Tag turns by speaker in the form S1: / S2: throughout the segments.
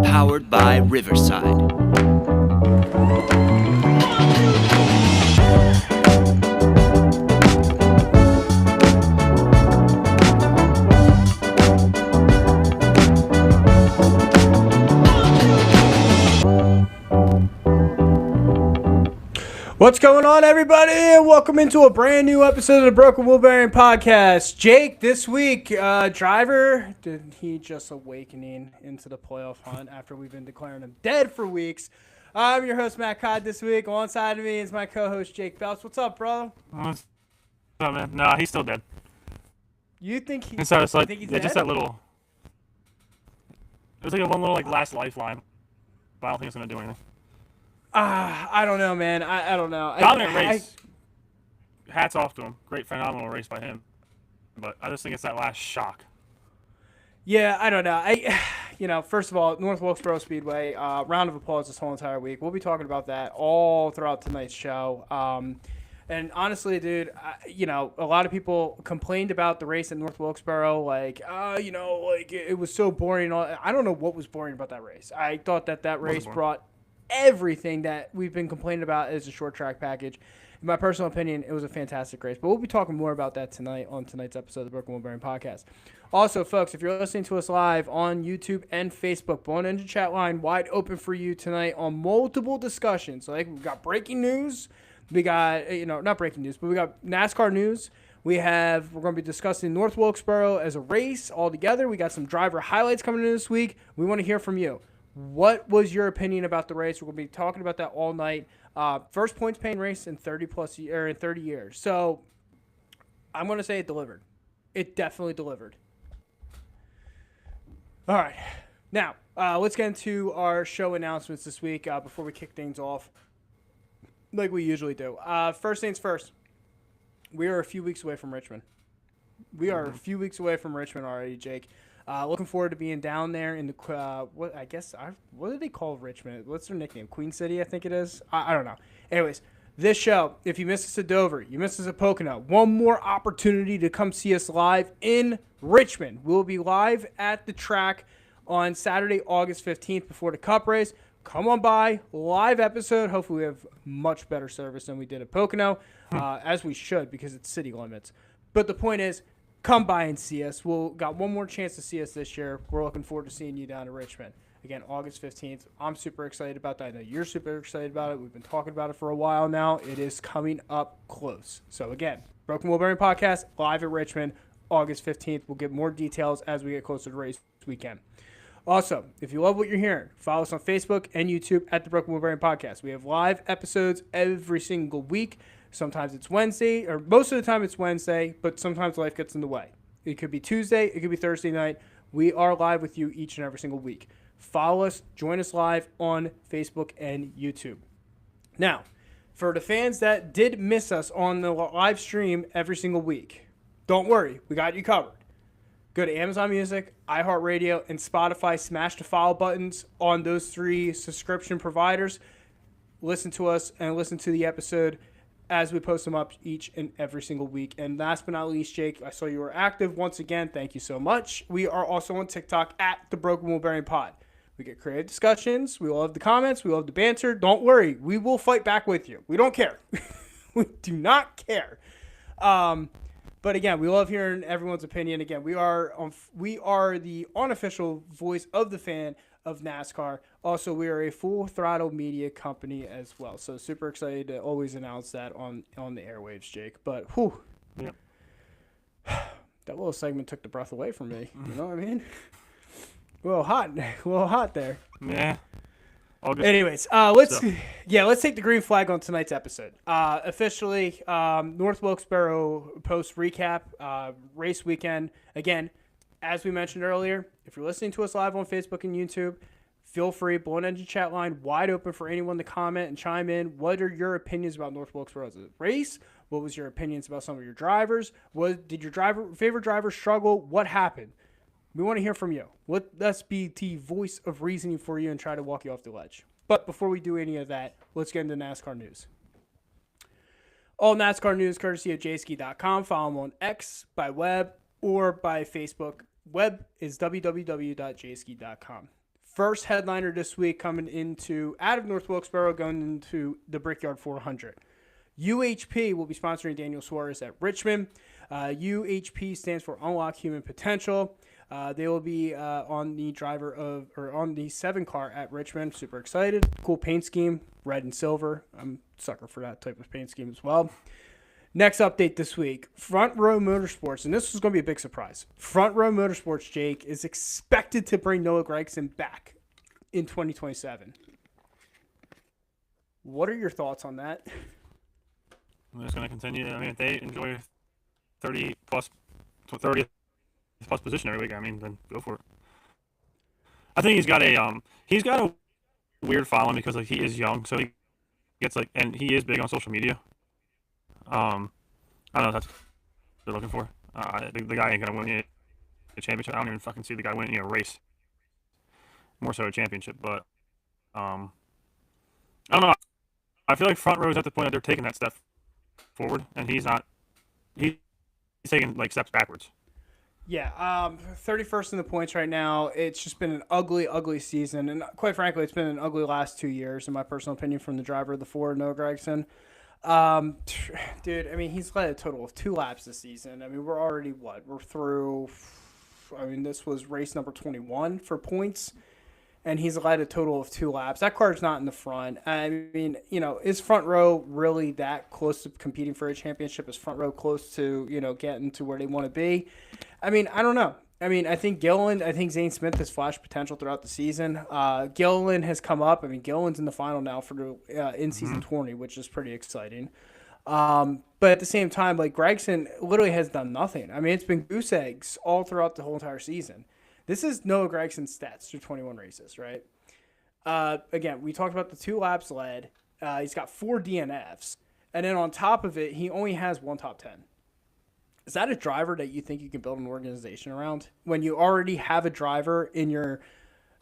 S1: Powered by Riverside.
S2: What's going on, everybody, and welcome into a brand new episode of the Broken Wheel Bearing Podcast. Jake, this week, driver, did he just awakening into the playoff hunt after we've been declaring him dead for weeks? I'm your host, Matt Codd, this week. Alongside of me is my co-host, Jake Phelps. What's up, bro?
S3: What's up, man? Nah, he's still dead.
S2: You think he's
S3: Inside it's like,
S2: think he's
S3: yeah,
S2: dead?
S3: just that little. It was like one little last lifeline, but I don't think it's gonna do anything.
S2: I don't know, man. I don't know.
S3: Dominant race. Hats off to him. Great, phenomenal race by him. But I just think it's that last shock.
S2: Yeah, I don't know. First of all, North Wilkesboro Speedway, round of applause this whole entire week. We'll be talking about that all throughout tonight's show. And honestly, dude, a lot of people complained about the race at North Wilkesboro, it was so boring. I don't know what was boring about that race. I thought that race brought everything that we've been complaining about as a short track package. In my personal opinion, it was a fantastic race. But we'll be talking more about that tonight on tonight's episode of the Broken Wheel Bearing Podcast. Also, folks, if you're listening to us live on YouTube and Facebook, Bone Engine chat line wide open for you tonight on multiple discussions. Like, we've got breaking news. We got, not breaking news, but we got NASCAR news. We're going to be discussing North Wilkesboro as a race altogether. We got some driver highlights coming in this week. We want to hear from you. What was your opinion about the race? We're going to be talking about that all night. First points paying race in 30 years. So I'm going to say it delivered. It definitely delivered. All right. Now, let's get into our show announcements this week before we kick things off like we usually do. First things first. We are a few weeks away from Richmond. We are a few weeks away from Richmond already, Jake. Looking forward to being down there in the what do they call Richmond? What's their nickname? Queen City, I think it is. I don't know. Anyways, this show, if you missed us at Dover, you missed us at Pocono, one more opportunity to come see us live in Richmond. We'll be live at the track on Saturday, August 15th before the Cup race. Come on by, live episode. Hopefully we have much better service than we did at Pocono, as we should because it's city limits. But the point is, come by and see us. We'll got one more chance to see us this year. We're looking forward to seeing you down in Richmond. Again, August 15th. I'm super excited about that. I know you're super excited about it. We've been talking about it for a while now. It is coming up close. So, again, Broken Wheel Bearing Podcast, live at Richmond, August 15th. We'll get more details as we get closer to race weekend. Also, if you love what you're hearing, follow us on Facebook and YouTube at the Broken Wheel Bearing Podcast. We have live episodes every single week. Sometimes it's Wednesday, or most of the time it's Wednesday, but sometimes life gets in the way. It could be Tuesday, it could be Thursday night. We are live with you each and every single week. Follow us, join us live on Facebook and YouTube. Now, for the fans that did miss us on the live stream every single week, don't worry, we got you covered. Go to Amazon Music, iHeartRadio, and Spotify. Smash the follow buttons on those three subscription providers. Listen to us and listen to the episode as we post them up each and every single week. And last but not least, Jake, I saw you were active. Once again, thank you so much. We are also on TikTok at the Broken Wheel Bearing Pod. We get creative discussions. We love the comments. We love the banter. Don't worry. We will fight back with you. We don't care. We do not care. But again, we love hearing everyone's opinion. Again, we are the unofficial voice of the fan of NASCAR. Also, we are a full throttle media company as well. So super excited to always announce that on the airwaves, Jake. But That little segment took the breath away from me. You know what I mean? A little hot there.
S3: Yeah. All good.
S2: Anyways, let's take the green flag on tonight's episode. Officially, North Wilkesboro post recap, race weekend. Again, as we mentioned earlier, if you're listening to us live on Facebook and YouTube, feel free. Blown Engine chat line wide open for anyone to comment and chime in. What are your opinions about North Wilkesboro's race? What was your opinions about some of your drivers? Did your favorite driver struggle? What happened? We want to hear from you. Let's be the voice of reasoning for you and try to walk you off the ledge. But before we do any of that, let's get into NASCAR news. All NASCAR news courtesy of jayski.com. Follow them on X, by web, or by Facebook. Web is www.jayski.com. First headliner this week coming out of North Wilkesboro, going into the Brickyard 400. UHP will be sponsoring Daniel Suarez at Richmond. UHP stands for Unlock Human Potential. They will be on the on the 7 car at Richmond. Super excited. Cool paint scheme, red and silver. I'm a sucker for that type of paint scheme as well. Next update this week, Front Row Motorsports, and this is going to be a big surprise. Front Row Motorsports, Jake, is expected to bring Noah Gragson back in 2027. What are your thoughts on that?
S3: I'm just going to continue. I mean, if they enjoy 30 plus position every week, I mean, then go for it. I think he's got a weird following because like he is young, so he gets and he is big on social media. I don't know if that's what they're looking for. The guy ain't gonna win a championship. I don't even fucking see the guy winning a race. More so a championship, but I don't know. I feel like Front Row is at the point that they're taking that step forward, and he's not. He's taking steps backwards.
S2: Yeah, 31st in the points right now. It's just been an ugly, ugly season, and quite frankly, it's been an ugly last 2 years, in my personal opinion, from the driver of the Ford, Noah Gragson. Dude, I mean, he's led a total of 2 laps this season. I mean, we're already we're through. I mean, this was race number 21 for points, and he's led a total of 2 laps. That car's not in the front. I mean, is Front Row really that close to competing for a championship? Is Front Row close to, getting to where they want to be? I mean, I don't know. I mean, I think Zane Smith has flashed potential throughout the season. Gilliland has come up. I mean, Gilliland's in the final now for the in-season 20, which is pretty exciting. But at the same time, Gragson literally has done nothing. I mean, it's been goose eggs all throughout the whole entire season. This is Noah Gragson's stats through 21 races, right? Again, we talked about the 2 laps led. He's got 4 DNFs. And then on top of it, he only has 1 top 10. Is that a driver that you think you can build an organization around? When you already have a driver in your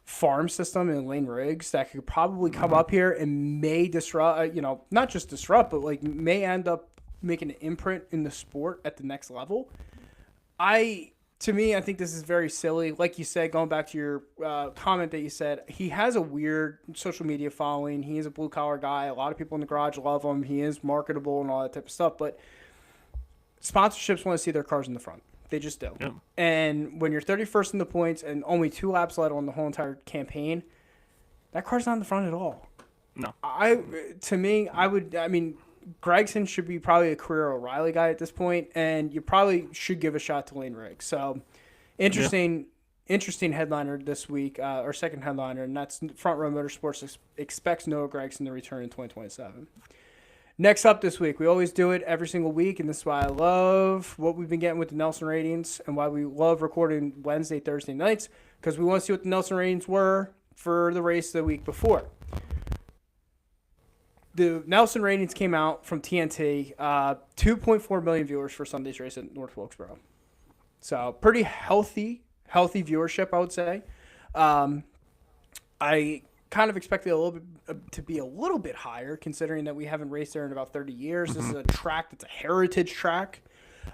S2: farm system in Lane Riggs that could probably come up here and may disrupt, not just disrupt, but may end up making an imprint in the sport at the next level. To me, I think this is very silly. Like you said, going back to your comment that you said, he has a weird social media following. He is a blue-collar guy. A lot of people in the garage love him. He is marketable and all that type of stuff. But sponsorships want to see their cars in the front. They just do. Yep. And when you're 31st in the points and only 2 laps led on the whole entire campaign, that car's not in the front at all.
S3: No.
S2: Gragson should be probably a career O'Reilly guy at this point, and you probably should give a shot to Lane Riggs. So, interesting headliner this week, or second headliner, and that's Front Row Motorsports expects Noah Gragson to return in 2027. Next up this week, we always do it every single week, and this is why I love what we've been getting with the Nelson ratings and why we love recording Wednesday, Thursday nights, because we want to see what the Nelson ratings were for the race the week before. The Nelson ratings came out from TNT, 2.4 million viewers for Sunday's race at North Wilkesboro. So pretty healthy viewership, I would say. I kind of expected to be a little bit higher, considering that we haven't raced there in about 30 years. This is a track that's a heritage track,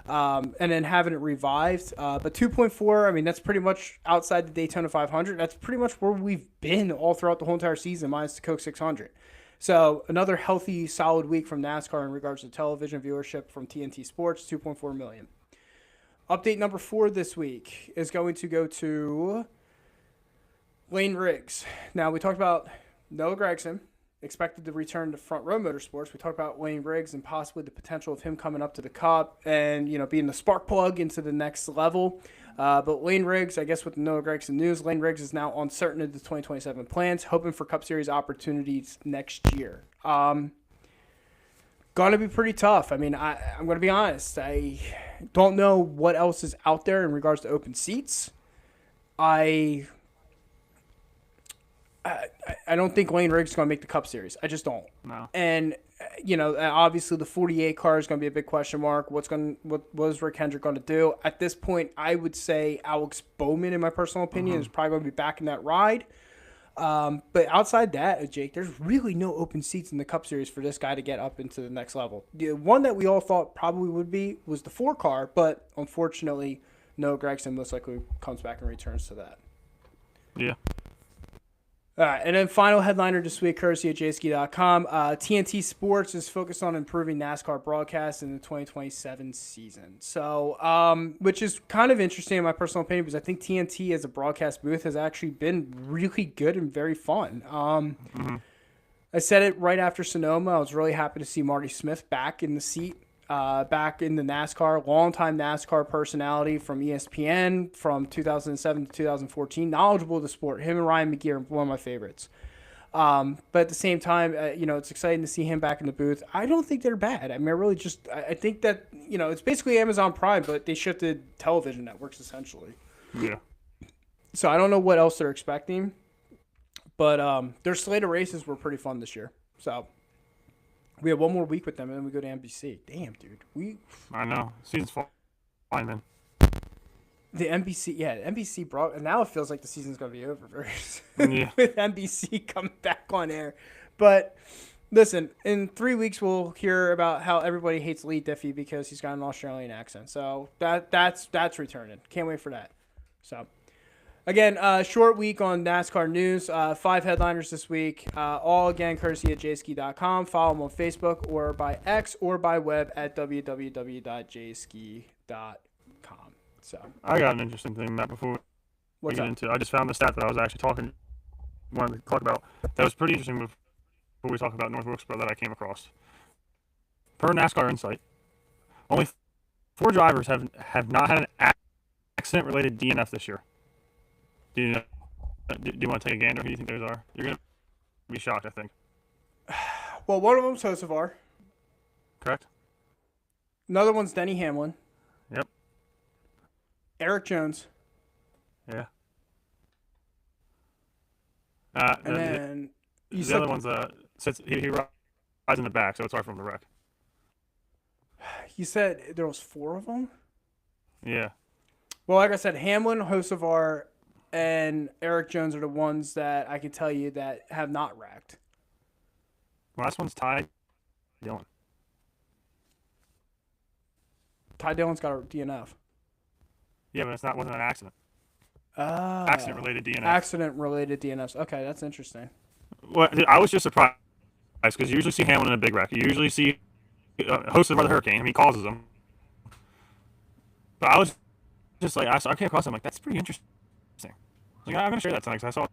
S2: and then having it revived. But 2.4, I mean, that's pretty much outside the Daytona 500. That's pretty much where we've been all throughout the whole entire season, minus the Coke 600. So another healthy, solid week from NASCAR in regards to television viewership from TNT Sports, 2.4 million. Update number 4 this week is going to go to Lane Riggs. Now, we talked about Noah Gragson. expected to return to Front Row Motorsports. We talked about Wayne Riggs and possibly the potential of him coming up to the Cup and, being the spark plug into the next level. But Wayne Riggs, I guess with the Noah Gragson news, Wayne Riggs is now uncertain of the 2027 plans, hoping for Cup Series opportunities next year. Going to be pretty tough. I mean, I'm going to be honest. I don't know what else is out there in regards to open seats. I don't think Wayne Riggs is going to make the Cup Series. I just don't.
S3: No.
S2: And, obviously the 48 car is going to be a big question mark. What is Rick Hendrick going to do? At this point, I would say Alex Bowman, in my personal opinion, is probably going to be back in that ride. But outside that, Jake, there's really no open seats in the Cup Series for this guy to get up into the next level. The one that we all thought probably would be was the 4 car, but unfortunately, Noah Gragson most likely comes back and returns to that.
S3: Yeah.
S2: All right, and then final headliner this week, courtesy of jski.com. TNT Sports is focused on improving NASCAR broadcast in the 2027 season. So, which is kind of interesting in my personal opinion because I think TNT as a broadcast booth has actually been really good and very fun. I said it right after Sonoma. I was really happy to see Marty Smith back in the seat. Back in the NASCAR, longtime NASCAR personality from ESPN from 2007 to 2014, knowledgeable of the sport. Him and Ryan McGee are one of my favorites. But at the same time, it's exciting to see him back in the booth. I don't think they're bad. I mean, I think that, it's basically Amazon Prime, but they shifted television networks essentially.
S3: Yeah.
S2: So I don't know what else they're expecting, but their slate of races were pretty fun this year. So we have one more week with them, and then we go to NBC. Damn, dude.
S3: I know. Season's fine, man.
S2: The NBC brought, and now it feels like the season's going to be over very soon with NBC coming back on air. But listen, in 3 weeks we'll hear about how everybody hates Lee Diffie because he's got an Australian accent. So that's returning. Can't wait for that. So. Again, short week on NASCAR news. 5 headliners this week. All, again, courtesy of jski.com. Follow them on Facebook or by X or by web at www.jski.com. So
S3: I got an interesting thing, Matt, before we get into. I just found the stat that I was actually wanted to talk about. That was pretty interesting before we talk about North Wilkesboro that I came across. Per NASCAR Insight, only 4 drivers have not had an accident-related DNF this year. Do you want to take a gander? Who do you think those are? You're going to be shocked, I think.
S2: Well, one of them's Hocevar.
S3: Correct?
S2: Another one's Denny Hamlin.
S3: Yep.
S2: Eric Jones.
S3: Yeah.
S2: And then
S3: the other one's sits he rides in the back, so it's hard for him to wreck.
S2: You said there was 4 of them?
S3: Yeah.
S2: Well, like I said, Hamlin, Hocevar, and Eric Jones are the ones that I can tell you that have not wrecked.
S3: Last one's Ty Dillon.
S2: Ty Dillon's got a DNF.
S3: Yeah, but wasn't an accident.
S2: Accident-related DNFs. Okay, that's interesting.
S3: Well, I was just surprised because you usually see Hamlin in a big wreck. You usually see hosted by the Hurricane. I mean, he causes them. But I was just like, I came across him like, that's pretty interesting. I was like, I'm going to share that tonight because I saw it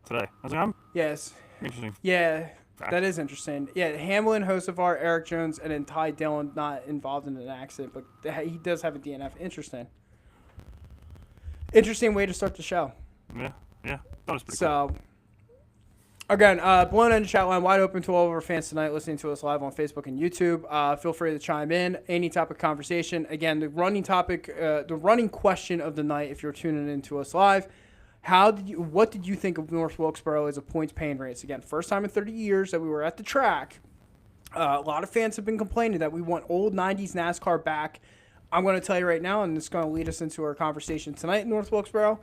S3: today. I was like,
S2: Yes.
S3: Interesting.
S2: Yeah, that is interesting. Yeah, Hamlin, Hocevar, Eric Jones, and then Ty Dillon not involved in an accident, but he does have a DNF. Interesting. Interesting way to start the show.
S3: Yeah. That was pretty
S2: cool. Again, Blown End chat line wide open to all of our fans tonight listening to us live on Facebook and YouTube. Feel free to chime in. Any topic of conversation. Again, the running question of the night, if you're tuning in to us live, what did you think of North Wilkesboro as a points-paying race? Again, first time in 30 years that we were at the track. A lot of fans have been complaining that we want old 90s NASCAR back. I'm going to tell you right now, and it's going to lead us into our conversation tonight in North Wilkesboro.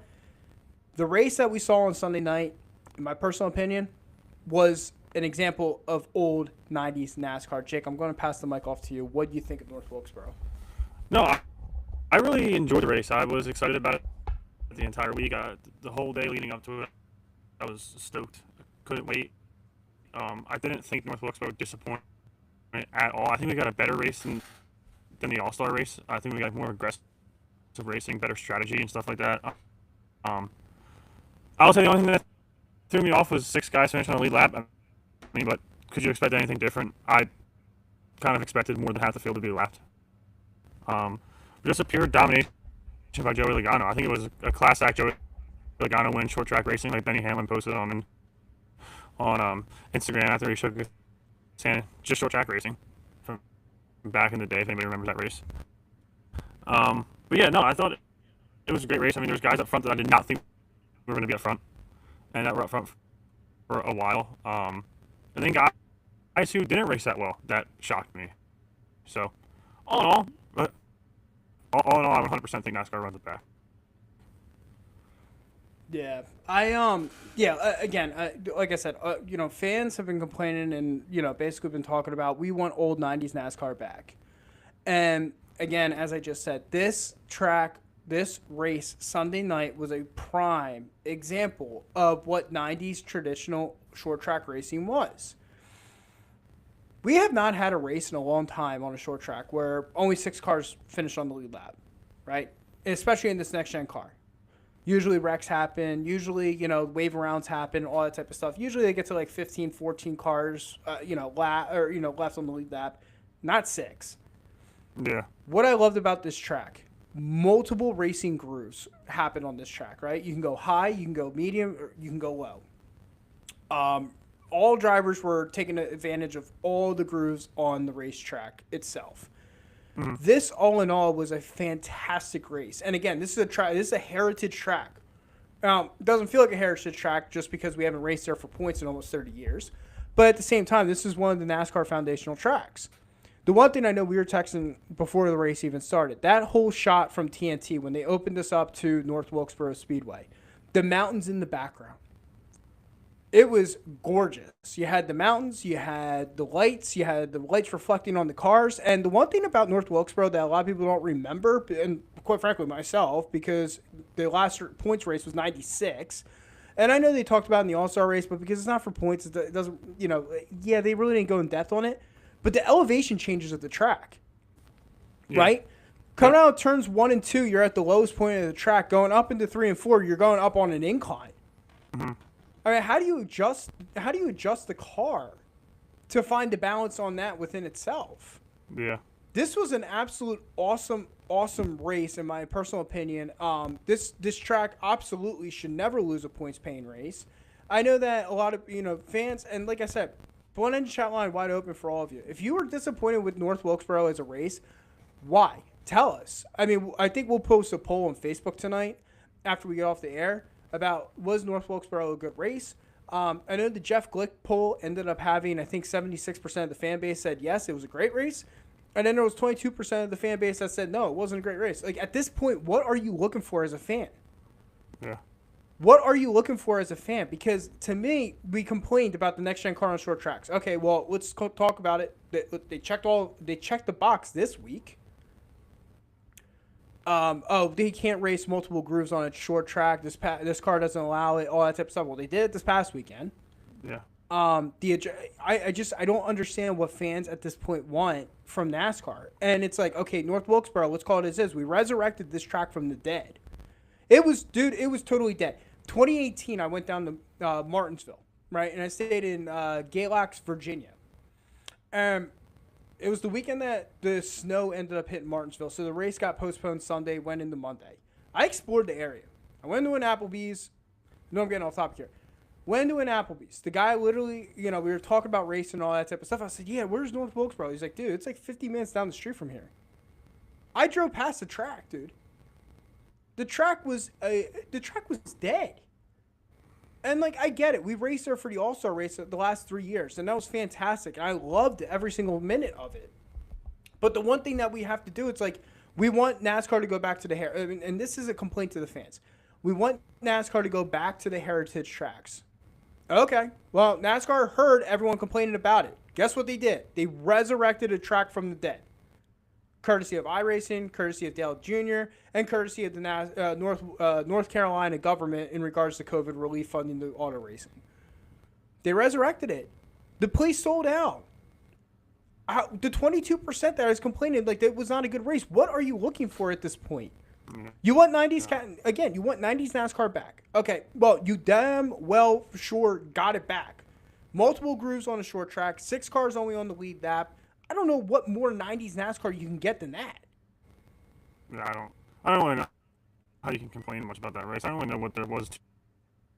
S2: The race that we saw on Sunday night, in my personal opinion, was an example of old 90s NASCAR. Jake, I'm going to pass the mic off to you. What do you think of North Wilkesboro?
S3: No, I really enjoyed the race. I was excited about it the entire week. The whole day leading up to it, I was stoked. Couldn't wait. I didn't think North Wilkesboro disappointed at all. I think we got a better race than the All-Star race. I think we got more aggressive racing, better strategy and stuff like that. I would say the only thing that threw me off was 6 guys finishing on the lead lap. I me, but could you expect anything different? I kind of expected more than half the field to be left. Just a pure domination by Joey Logano. I think it was a class act Joey Logano win short track racing, like Benny Hamlin posted on Instagram after he shook his hand. Just short track racing from back in the day, if anybody remembers that race. But yeah, no, I thought it was a great race. I mean, there was guys up front that I did not think were going to be up front, and that were up front for a while. And then guys who didn't race that well, that shocked me. So, all in all, I 100% think NASCAR runs it back.
S2: Yeah, again, like I said, fans have been complaining and, basically been talking about we want old 90s NASCAR back. And again, as I just said, this race Sunday night was a prime example of what 90s traditional short track racing was. We have not had a race in a long time on a short track where only 6 cars finished on the lead lap, right? Especially in this next-gen car. Usually wrecks happen. Usually, wave arounds happen, all that type of stuff. Usually they get to like 15, 14 cars, left on the lead lap, not 6.
S3: Yeah.
S2: What I loved about this track, multiple racing grooves happen on this track, right? You can go high, you can go medium, or you can go low. All drivers were taking advantage of all the grooves on the racetrack itself. Mm-hmm. This, all in all, was a fantastic race. And again, this is a heritage track. It doesn't feel like a heritage track just because we haven't raced there for points in almost 30 years. But at the same time, this is one of the NASCAR foundational tracks. The one thing I know we were texting before the race even started, that whole shot from TNT when they opened us up to North Wilkesboro Speedway, the mountains in the background. It was gorgeous. You had the mountains, you had the lights reflecting on the cars. And the one thing about North Wilkesboro that a lot of people don't remember, and quite frankly myself, because the last points race was 96. And I know they talked about it in the All-Star race, but because it's not for points, it doesn't, they really didn't go in depth on it. But the elevation changes of the track, right? Coming out of turns 1 and 2, you're at the lowest point of the track. Going up into 3 and 4, you're going up on an incline.
S3: Mm-hmm.
S2: I mean, how do you adjust the car to find the balance on that within itself?
S3: Yeah.
S2: This was an absolute awesome race, in my personal opinion. This track absolutely should never lose a points-paying race. I know that a lot of fans, and like I said, one end chat line wide open for all of you. If you were disappointed with North Wilkesboro as a race, why? Tell us. I mean, I think we'll post a poll on Facebook tonight after we get off the air about was North Wilkesboro a good race. I know the Jeff Glick poll ended up having, I think 76% of the fan base said yes, it was a great race. And then there was 22% of the fan base that said no, it wasn't a great race. Like, at this point, what are you looking for as a fan?
S3: Yeah.
S2: What are you looking for as a fan? Because to me, we complained about the next gen car on short tracks. Okay, well, let's talk about it. They checked the box this week. They can't race multiple grooves on a short track. This car doesn't allow it. All that type of stuff. Well, they did it this past weekend.
S3: Yeah.
S2: I don't understand what fans at this point want from NASCAR. And it's like, okay, North Wilkesboro, let's call it as is. We resurrected this track from the dead. It was totally dead. 2018, I went down to Martinsville, right? And I stayed in Galax, Virginia. It was the weekend that the snow ended up hitting Martinsville, so the race got postponed Sunday, went into Monday. I explored the area. I went to an Applebee's. No, I'm getting off topic here. Went to an Applebee's. The guy literally, we were talking about racing and all that type of stuff. I said, yeah, where's North Wilkesboro? He's like, dude, it's like 50 minutes down the street from here. I drove past the track, dude. The track was dead. And, like, I get it. We raced there for the All-Star race the last 3 years, and that was fantastic. And I loved every single minute of it. But the one thing that we have to do, it's like, we want NASCAR to go back to the and this is a complaint to the fans. We want NASCAR to go back to the heritage tracks. Okay. Well, NASCAR heard everyone complaining about it. Guess what they did? They resurrected a track from the dead. Courtesy of iRacing, courtesy of Dale Jr., and courtesy of the North Carolina government in regards to COVID relief funding the auto racing. They resurrected it. The place sold out. The 22% that I was complaining, like, that was not a good race. What are you looking for at this point? You want 90s, you want 90s NASCAR back. Okay, well, you damn well sure got it back. multiple grooves on a short track, 6 cars only on the lead lap. I don't know what more 90s NASCAR you can get than that.
S3: Yeah, I don't really know how you can complain much about that race. I don't really know what there was to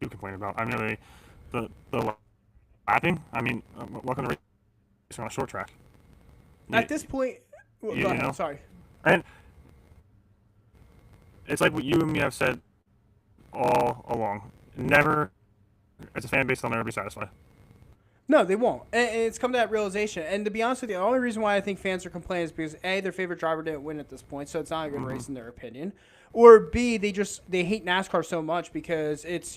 S3: complain about. I mean, the lapping. I mean, what can the race on a short track?
S2: At this point, well, go ahead, sorry.
S3: And it's like what you and me have said all along. Never, as a fan base, they'll never be satisfied.
S2: No, they won't. And it's come to that realization. And to be honest with you, the only reason why I think fans are complaining is because A, their favorite driver didn't win at this point, so it's not a good race in their opinion. Or B, they hate NASCAR so much because it's,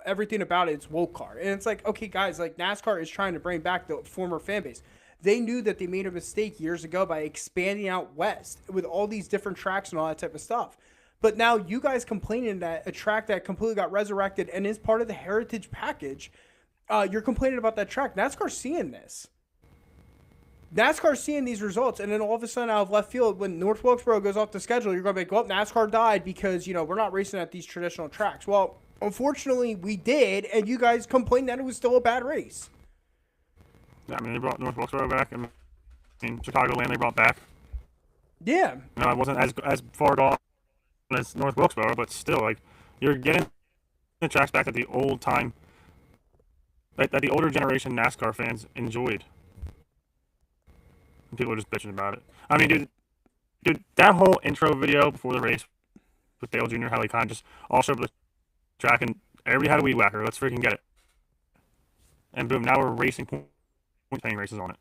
S2: everything about it's woke car. And it's like, okay, guys, like NASCAR is trying to bring back the former fan base. They knew that they made a mistake years ago by expanding out west with all these different tracks and all that type of stuff. But now you guys complaining that a track that completely got resurrected and is part of the heritage package, you're complaining about that track. NASCAR's seeing this. NASCAR's seeing these results, and then all of a sudden, out of left field, when North Wilkesboro goes off the schedule, you're going to be like, well, NASCAR died because, we're not racing at these traditional tracks. Well, unfortunately, we did, and you guys complained that it was still a bad race.
S3: Yeah, I mean, they brought North Wilkesboro back. I mean, Chicagoland they brought back.
S2: Yeah.
S3: It wasn't as far gone as North Wilkesboro, but still, like, you're getting the tracks back that the old time, that the older generation NASCAR fans enjoyed. And people are just bitching about it. I mean, dude, that whole intro video before the race with Dale Jr., how they kind of just all showed up the track and everybody had a weed whacker. Let's freaking get it. And boom, now we're racing point painting races on it.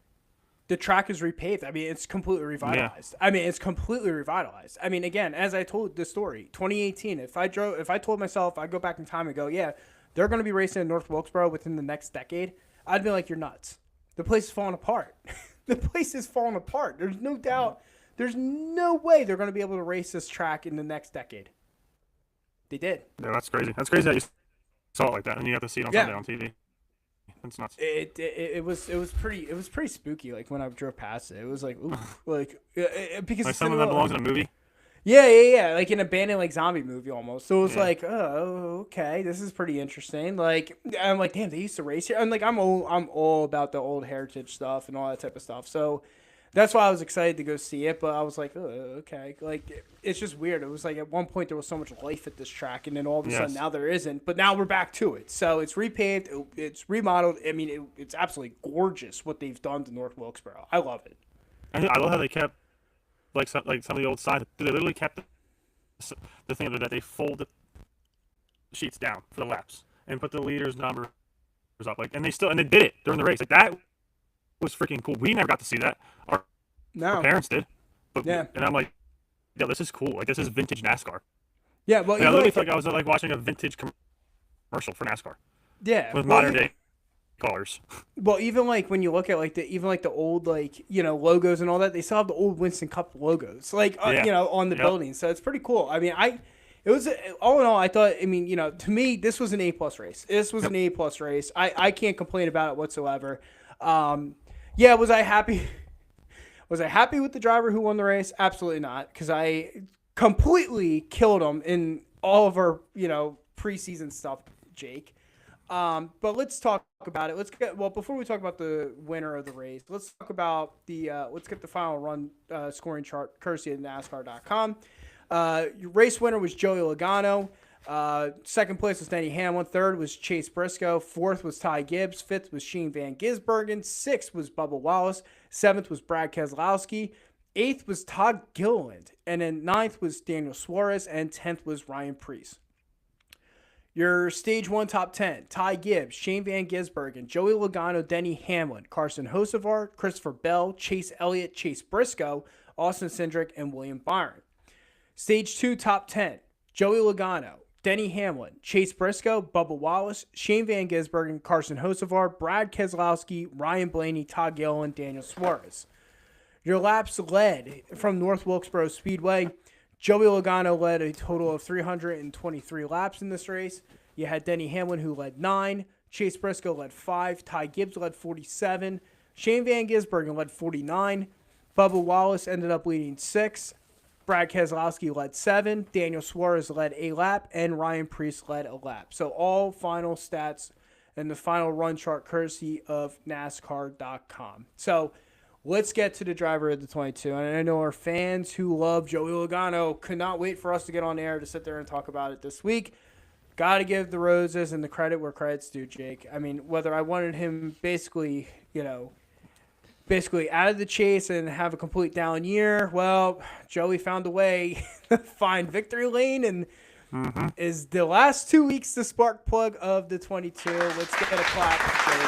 S2: The track is repaved. I mean, it's completely revitalized. Yeah. I mean, again, as I told the story, 2018, if I told myself I'd go back in time and go, yeah, they're going to be racing in North Wilkesboro within the next decade, I'd be like, you're nuts. The place is falling apart. The place is falling apart. There's no doubt. There's no way they're going to be able to race this track in the next decade. They did.
S3: Yeah, that's crazy. That's crazy that you saw it like that and you have to see it on Sunday on TV. That's nuts.
S2: It was pretty spooky. Like when I drove past it, it was like, ooh, because
S3: like something that belongs in a movie.
S2: Yeah, like an abandoned like zombie movie almost. So it was like, oh, okay, this is pretty interesting. Like I'm like, damn, they used to race here. I'm like, I'm all about the old heritage stuff and all that type of stuff. So that's why I was excited to go see it. But I was like, oh, okay, like it's just weird. It was like at one point there was so much life at this track, and then all of a sudden now there isn't. But now we're back to it. So it's repaved, it's remodeled. I mean, it's absolutely gorgeous what they've done to North Wilkesboro. I love it.
S3: I love how they kept. Like some of the old signs, they literally kept the thing that they fold the sheets down for the laps and put the leaders' numbers up. Like, and they did it during the race. Like that was freaking cool. We never got to see that. Our parents did. But, and I'm like, yo, this is cool. Like this is vintage NASCAR.
S2: Yeah, well,
S3: I literally felt like I was like watching a vintage commercial for NASCAR.
S2: Yeah,
S3: with modern day colors.
S2: Well, even like when you look at like the old like logos and all that, they still have the old Winston Cup logos like on the building. So it's pretty cool. I mean, it was all in all. I thought. I mean, to me, this was an A+ race. This was an A+ race. I can't complain about it whatsoever. Was I happy? Was I happy with the driver who won the race? Absolutely not, because I completely killed him in all of our preseason stuff, Jake. But let's talk about it. Before we talk about the winner of the race, let's talk about let's get the final run scoring chart courtesy of NASCAR.com. Race winner was Joey Logano. Second place was Denny Hamlin. Third was Chase Briscoe. Fourth was Ty Gibbs. Fifth was Shane Van Gisbergen. Sixth was Bubba Wallace. Seventh was Brad Keselowski. Eighth was Todd Gilliland. And then ninth was Daniel Suarez. And 10th was Ryan Preece. Your Stage 1 top 10, Ty Gibbs, Shane Van Gisbergen, Joey Logano, Denny Hamlin, Carson Hocevar, Christopher Bell, Chase Elliott, Chase Briscoe, Austin Cindric, and William Byron. Stage 2 top 10, Joey Logano, Denny Hamlin, Chase Briscoe, Bubba Wallace, Shane Van Gisbergen, Carson Hocevar, Brad Keselowski, Ryan Blaney, Todd Gilliland, Daniel Suarez. Your laps led from North Wilkesboro Speedway. Joey Logano led a total of 323 laps in this race. You had Denny Hamlin, who led 9. Chase Briscoe led 5. Ty Gibbs led 47. Shane Van Gisbergen led 49. Bubba Wallace ended up leading 6. Brad Keselowski led 7. Daniel Suarez led a lap. And Ryan Preece led a lap. So all final stats and the final run chart courtesy of NASCAR.com. So let's get to the driver of the 22. And I know our fans who love Joey Logano could not wait for us to get on air to sit there and talk about it this week. Got to give the roses and the credit where credit's due, Jake. I mean, whether I wanted him basically out of the chase and have a complete down year, well, Joey found a way to find victory lane and is the last 2 weeks the spark plug of the 22. Let's get a clap for Joey.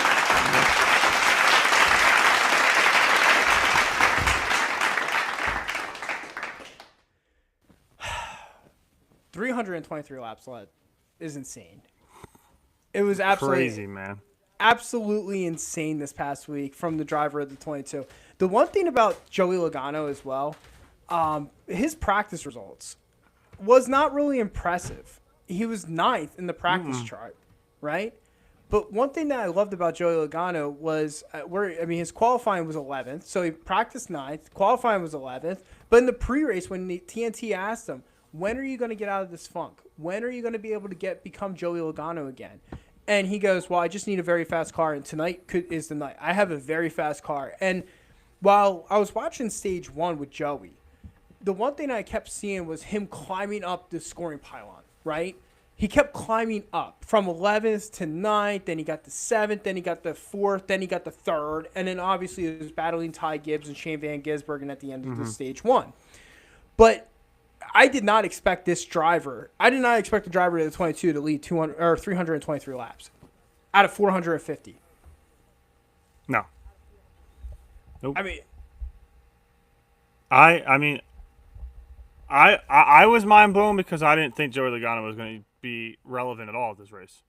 S2: 323 laps led is insane. It was absolutely
S3: crazy, man.
S2: Absolutely insane this past week from the driver of the 22. The one thing about Joey Logano as well, his practice results was not really impressive. He was ninth in the practice chart, right? But one thing that I loved about Joey Logano was his qualifying was 11th, so he practiced ninth. Qualifying was 11th, but in the pre-race when the TNT asked him, when are you going to get out of this funk? When are you going to be able to become Joey Logano again? And he goes, well, I just need a very fast car, and tonight is the night. I have a very fast car. And while I was watching stage one with Joey, the one thing I kept seeing was him climbing up the scoring pylon, right? He kept climbing up from 11th to 9th, then he got the 7th, then he got the 4th, then he got the 3rd, and then obviously he was battling Ty Gibbs and Shane Van Gisbergen at the end of the stage one. But I did not expect the driver of the 22 to lead 323 laps out of 450.
S3: No. Nope. I was mind blown because I didn't think Joey Logano was going to be relevant at all at this race.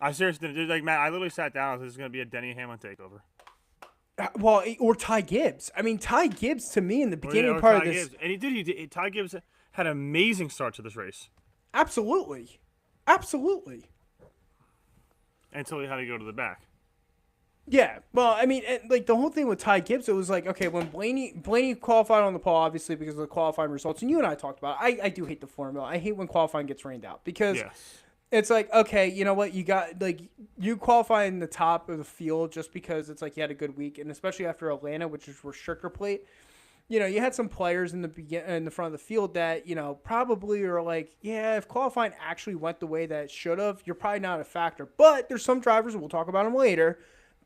S3: I seriously didn't. Like, Matt, I literally sat down. This is going to be a Denny Hamlin takeover.
S2: Well, or Ty Gibbs. I mean, Ty Gibbs to me in the beginning part of this.
S3: Gibbs. And he did. Ty Gibbs had an amazing start to this race.
S2: Absolutely.
S3: Until he had to go to the back.
S2: Yeah. Well, I mean, like the whole thing with Ty Gibbs, it was like, okay, when Blaney qualified on the pole, obviously because of the qualifying results, and you and I talked about it, I do hate the formula. I hate when qualifying gets rained out because it's like, okay, you know what? You qualify in the top of the field just because it's like you had a good week, and especially after Atlanta, which is restrictor plate. You know, you had some players in the front of the field that, you know, probably are like, yeah, if qualifying actually went the way that it should have, you're probably not a factor. But there's some drivers, and we'll talk about them later,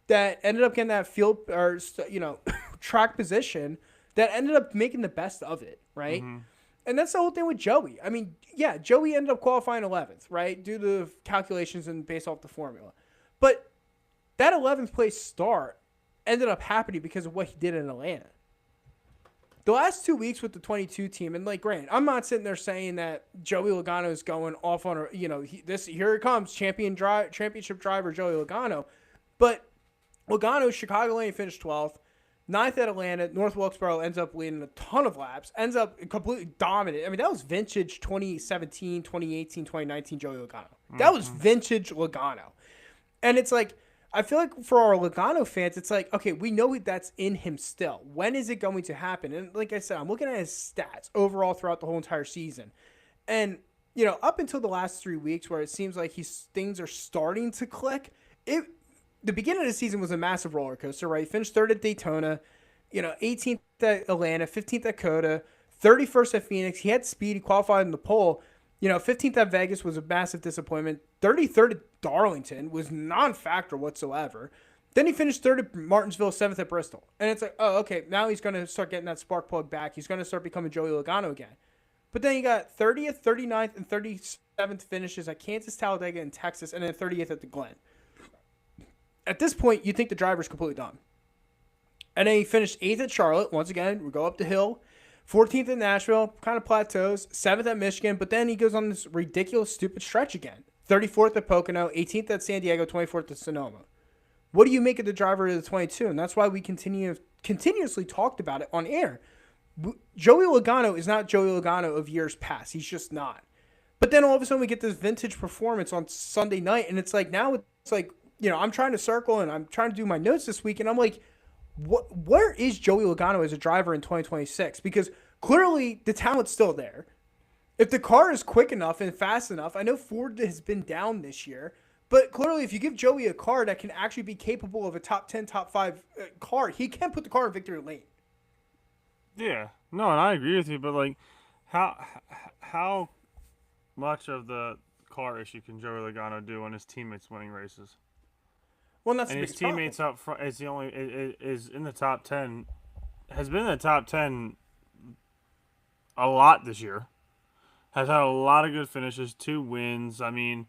S2: that ended up getting that field or, you know, track position that ended up making the best of it, right? Mm-hmm. And that's the whole thing with Joey. I mean, yeah, Joey ended up qualifying 11th, right, due to calculations and based off the formula. But that 11th place start ended up happening because of what he did in Atlanta. The last 2 weeks with the 22 team, and like, granted, I'm not sitting there saying that Joey Logano is going off on a, you know, here it comes, championship driver Joey Logano. But Logano, Chicagoland finished 12th, 9th at Atlanta, North Wilkesboro ends up leading a ton of laps, ends up completely dominant. I mean, that was vintage 2017, 2018, 2019 Joey Logano. That was vintage Logano. And it's like, I feel like for our Logano fans, it's like, okay, we know that's in him still. When is it going to happen? And like I said, I'm looking at his stats overall throughout the whole entire season. And, you know, up until the last 3 weeks where it seems like things are starting to click, the beginning of the season was a massive roller coaster, right? He finished 3rd at Daytona, you know, 18th at Atlanta, 15th at Coda, 31st at Phoenix. He had speed. He qualified in the pole. You know, 15th at Vegas was a massive disappointment. 33rd at Darlington was non-factor whatsoever. Then he finished 3rd at Martinsville, 7th at Bristol. And it's like, oh, okay, now he's going to start getting that spark plug back. He's going to start becoming Joey Logano again. But then you got 30th, 39th, and 37th finishes at Kansas, Talladega, and Texas, and then 30th at the Glen. At this point, you think the driver's completely done. And then he finished 8th at Charlotte. Once again, we go up the hill. 14th at Nashville, kind of plateaus. 7th at Michigan, but then he goes on this ridiculous, stupid stretch again. 34th at Pocono, 18th at San Diego, 24th at Sonoma. What do you make of the driver of the 22? And that's why we continuously talked about it on air. Joey Logano is not Joey Logano of years past. He's just not. But then all of a sudden we get this vintage performance on Sunday night, and it's like now it's like, you know, I'm trying to circle and I'm trying to do my notes this week, and I'm like, where is Joey Logano as a driver in 2026? Because clearly the talent's still there. If the car is quick enough and fast enough, I know Ford has been down this year, But clearly, if you give Joey a car that can actually be capable of a top 10, top 5 car, he can put the car in victory lane.
S3: Yeah, no, and I agree with you, but like, how much of the car issue can Joey Logano do when his teammates winning races?
S2: Well, that's
S3: And
S2: the
S3: his
S2: biggest problem.
S3: teammates up front is the only is in the top 10, has been in the top 10 a lot this year. Has had a lot of good finishes, 2 wins. I mean,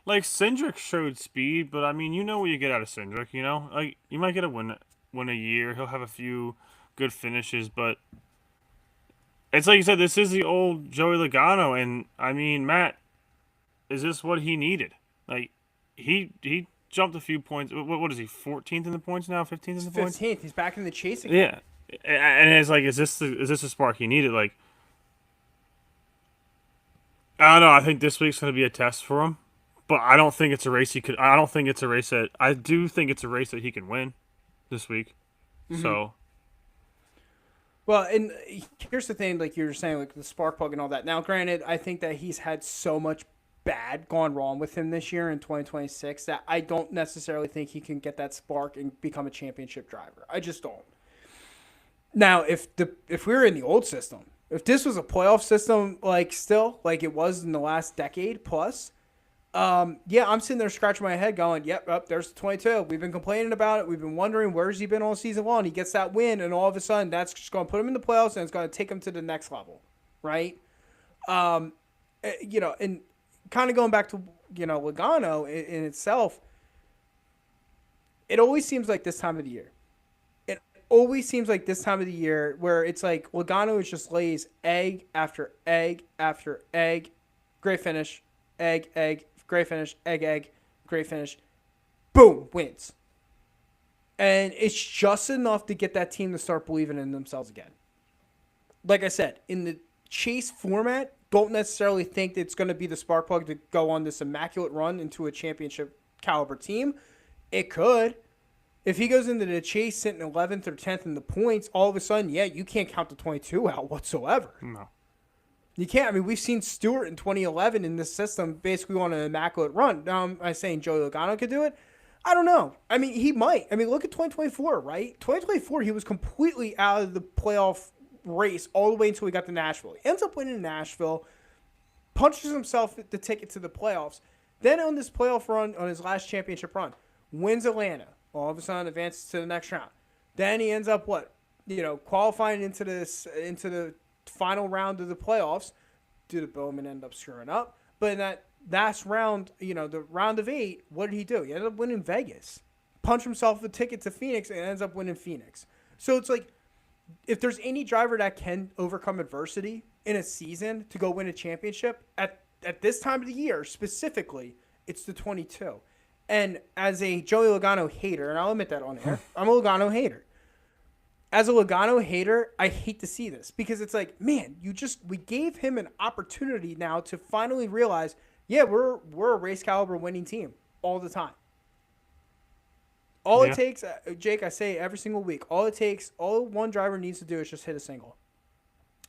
S3: like Cindric showed speed, but I mean, you know what you get out of Cindric. You know, like you might get a win a year. He'll have a few good finishes, but it's like you said, this is the old Joey Logano, and I mean, Matt, is this what he needed? Like, he jumped a few points. What is he? 14th in the points now? 15th in the points?
S2: 15th. He's back in the chasing.
S3: Yeah, and it's like, is this the spark he needed? Like, I don't know. I think this week's going to be a test for him, but I don't think it's a race he could. I don't think it's a race that I do think it's a race that he can win this week. So.
S2: Well, and here's the thing, like you were saying, like the spark plug and all that. Now, granted, I think that he's had so much bad gone wrong with him this year in 2026 that I don't necessarily think he can get that spark and become a championship driver. I just don't. Now, if we were in the old system, if this was a playoff system, like still like it was in the last decade plus, yeah, I'm sitting there scratching my head going, yep, there's the 22. We've been complaining about it. We've been wondering where's he been all season long. He gets that win, and all of a sudden that's just going to put him in the playoffs, and it's going to take him to the next level, right? You know, and kind of going back to, you know, Logano in itself, it always seems like this time of the year. It always seems like this time of the year where it's like Logano just lays egg after egg after egg, great finish, egg, great finish, egg, great finish, boom, wins. And it's just enough to get that team to start believing in themselves again. Like I said, in the chase format, don't necessarily think that it's going to be the spark plug to go on this immaculate run into a championship caliber team. It could. If he goes into the chase sitting 11th or 10th in the points, all of a sudden, yeah, you can't count the 22 out whatsoever.
S3: No.
S2: You can't. I mean, we've seen Stewart in 2011 in this system basically on an immaculate run. Now, am I saying Joey Logano could do it? I don't know. I mean, he might. I mean, look at 2024, right? 2024, he was completely out of the playoff race all the way until he got to Nashville. He ends up winning Nashville, punches himself the ticket to the playoffs. Then on this playoff run, on his last championship run, wins Atlanta. All of a sudden, advances to the next round. Then he ends up qualifying into the final round of the playoffs. Did the Bowman end up screwing up? But in that last round, the round of 8, what did he do? He ended up winning Vegas. Punched himself the ticket to Phoenix and ends up winning Phoenix. So it's like, if there's any driver that can overcome adversity in a season to go win a championship at this time of the year specifically, it's the 22. And as a Joey Logano hater, and I'll admit that on air, I'm a Logano hater. As a Logano hater, I hate to see this because it's like, man, we gave him an opportunity now to finally realize, yeah, we're a race caliber winning team all the time. All it takes, Jake, I say it every single week, all one driver needs to do is just hit a single.